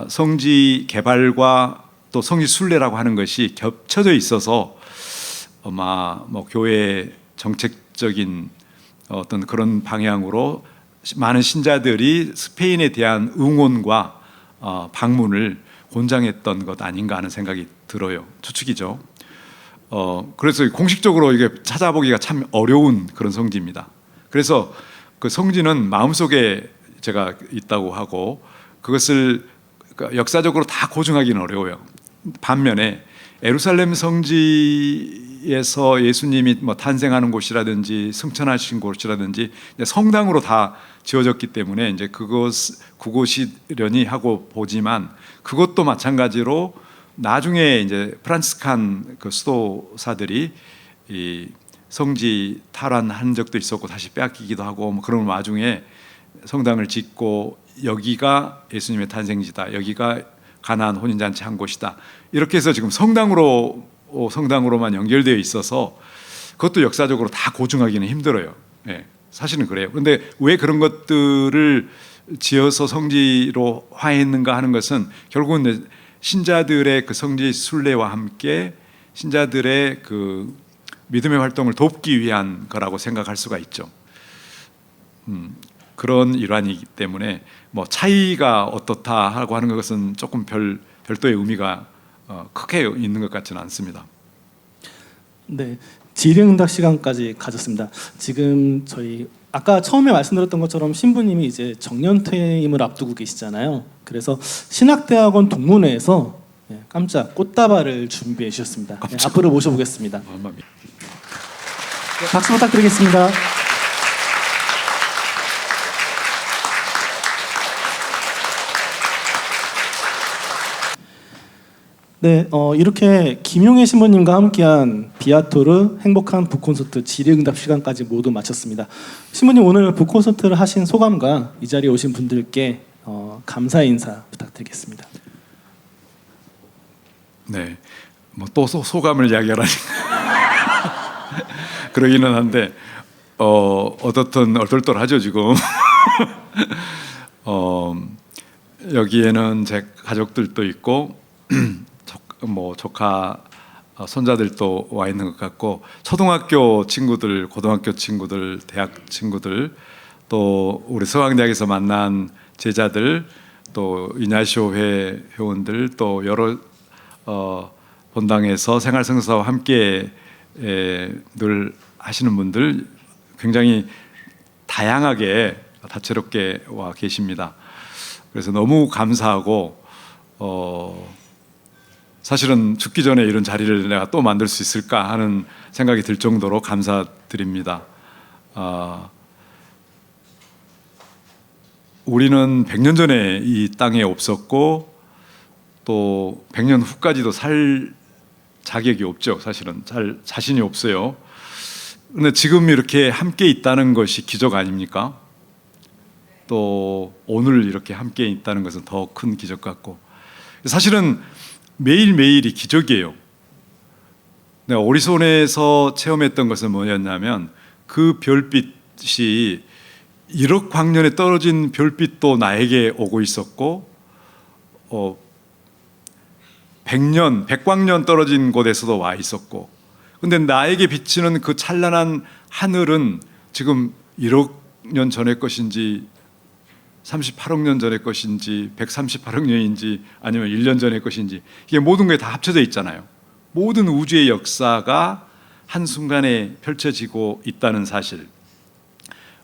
성지 개발과 또 성지 순례라고 하는 것이 겹쳐져 있어서 아마 교회 정책적인 어떤 그런 방향으로 많은 신자들이 스페인에 대한 응원과 방문을 권장했던 것 아닌가 하는 생각이 들어요. 추측이죠. 그래서 공식적으로 이게 찾아보기가 참 어려운 그런 성지입니다. 그래서 그 성지는 마음속에 제가 있다고 하고 그것을 역사적으로 다 고증하기는 어려워요. 반면에 예루살렘 성지에서 예수님이 탄생하는 곳이라든지 승천하신 곳이라든지 성당으로 다 지어졌기 때문에 이제 그곳이려니 하고 보지만 그것도 마찬가지로 나중에 이제 프란치스칸 그 수도사들이 이 성지 탈환한 적도 있었고 다시 빼앗기기도 하고 그런 와중에 성당을 짓고 여기가 예수님의 탄생지다, 여기가 가나안 혼인잔치 한 곳이다, 이렇게 해서 지금 성당으로만 연결되어 있어서 그것도 역사적으로 다 고증하기는 힘들어요. 네, 사실은 그래요. 그런데 왜 그런 것들을 지어서 성지로 화했는가 하는 것은 결국은 신자들의 그 성지 순례와 함께 신자들의 그 믿음의 활동을 돕기 위한 거라고 생각할 수가 있죠. 그런 일환이기 때문에 차이가 어떻다 하고 하는 것은 조금 별도의 의미가 크게 있는 것 같지는 않습니다. 네, 질의응답 시간까지 가졌습니다. 지금 저희 아까 처음에 말씀드렸던 것처럼 신부님이 이제 정년퇴임을 앞두고 계시잖아요. 그래서 신학대학원 동문회에서 깜짝 꽃다발을 준비해 주셨습니다. 앞으로 모셔보겠습니다. 박수 부탁드리겠습니다. 네, 이렇게 김용혜 신부님과 함께한 비아토르 행복한 북콘서트 질의응답 시간까지 모두 마쳤습니다. 신부님 오늘 북콘서트를 하신 소감과 이 자리에 오신 분들께 감사 인사 부탁드리겠습니다. 네, 또 소감을 이야기하라니 그러기는 한데 어떻든 얼떨떨하죠 지금. 여기에는 제 가족들도 있고 조카 손자들도 와 있는 것 같고 초등학교 친구들, 고등학교 친구들, 대학 친구들, 또 우리 서강대학에서 만난 제자들, 또 이냐시오회 회원들, 또 여러 본당에서 생활성사와 함께 늘 하시는 분들 굉장히 다양하게 다채롭게 와 계십니다. 그래서 너무 감사하고 사실은 죽기 전에 이런 자리를 내가 또 만들 수 있을까 하는 생각이 들 정도로 감사드립니다. 우리는 100년 전에 이 땅에 없었고 또 100년 후까지도 살 자격이 없죠. 사실은 잘 자신이 없어요. 그런데 지금 이렇게 함께 있다는 것이 기적 아닙니까? 또 오늘 이렇게 함께 있다는 것은 더 큰 기적 같고 사실은 매일매일이 기적이에요. 내가 오리손에서 체험했던 것은 뭐였냐면 그 별빛이 1억 광년에 떨어진 별빛도 나에게 오고 있었고 100년, 100광년 떨어진 곳에서도 와 있었고 근데 나에게 비치는 그 찬란한 하늘은 지금 1억 년 전의 것인지 38억 년 전의 것인지 138억 년인지 아니면 1년 전의 것인지 이게 모든 게 다 합쳐져 있잖아요. 모든 우주의 역사가 한순간에 펼쳐지고 있다는 사실,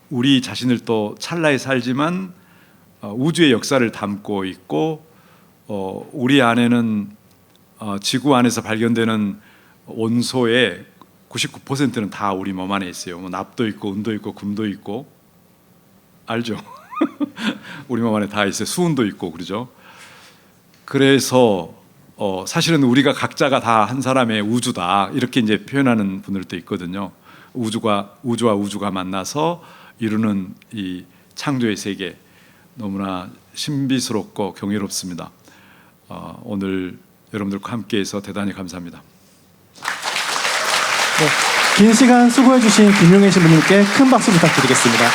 우리 자신을 또 찰나에 살지만 우주의 역사를 담고 있고 우리 안에는 지구 안에서 발견되는 원소의 99%는 다 우리 몸 안에 있어요. 납도 있고 은도 있고 금도 있고 알죠? 우리 몸 안에 다 있어요. 수은도 있고 그러죠. 그래서 사실은 우리가 각자가 다 한 사람의 우주다 이렇게 이제 표현하는 분들도 있거든요. 우주와 우주가 만나서 이루는 이 창조의 세계. 너무나 신비스럽고 경이롭습니다. 오늘 여러분들과 함께해서 대단히 감사합니다. 긴 시간 수고해주신 김용혜 신부님께 큰 박수 부탁드리겠습니다.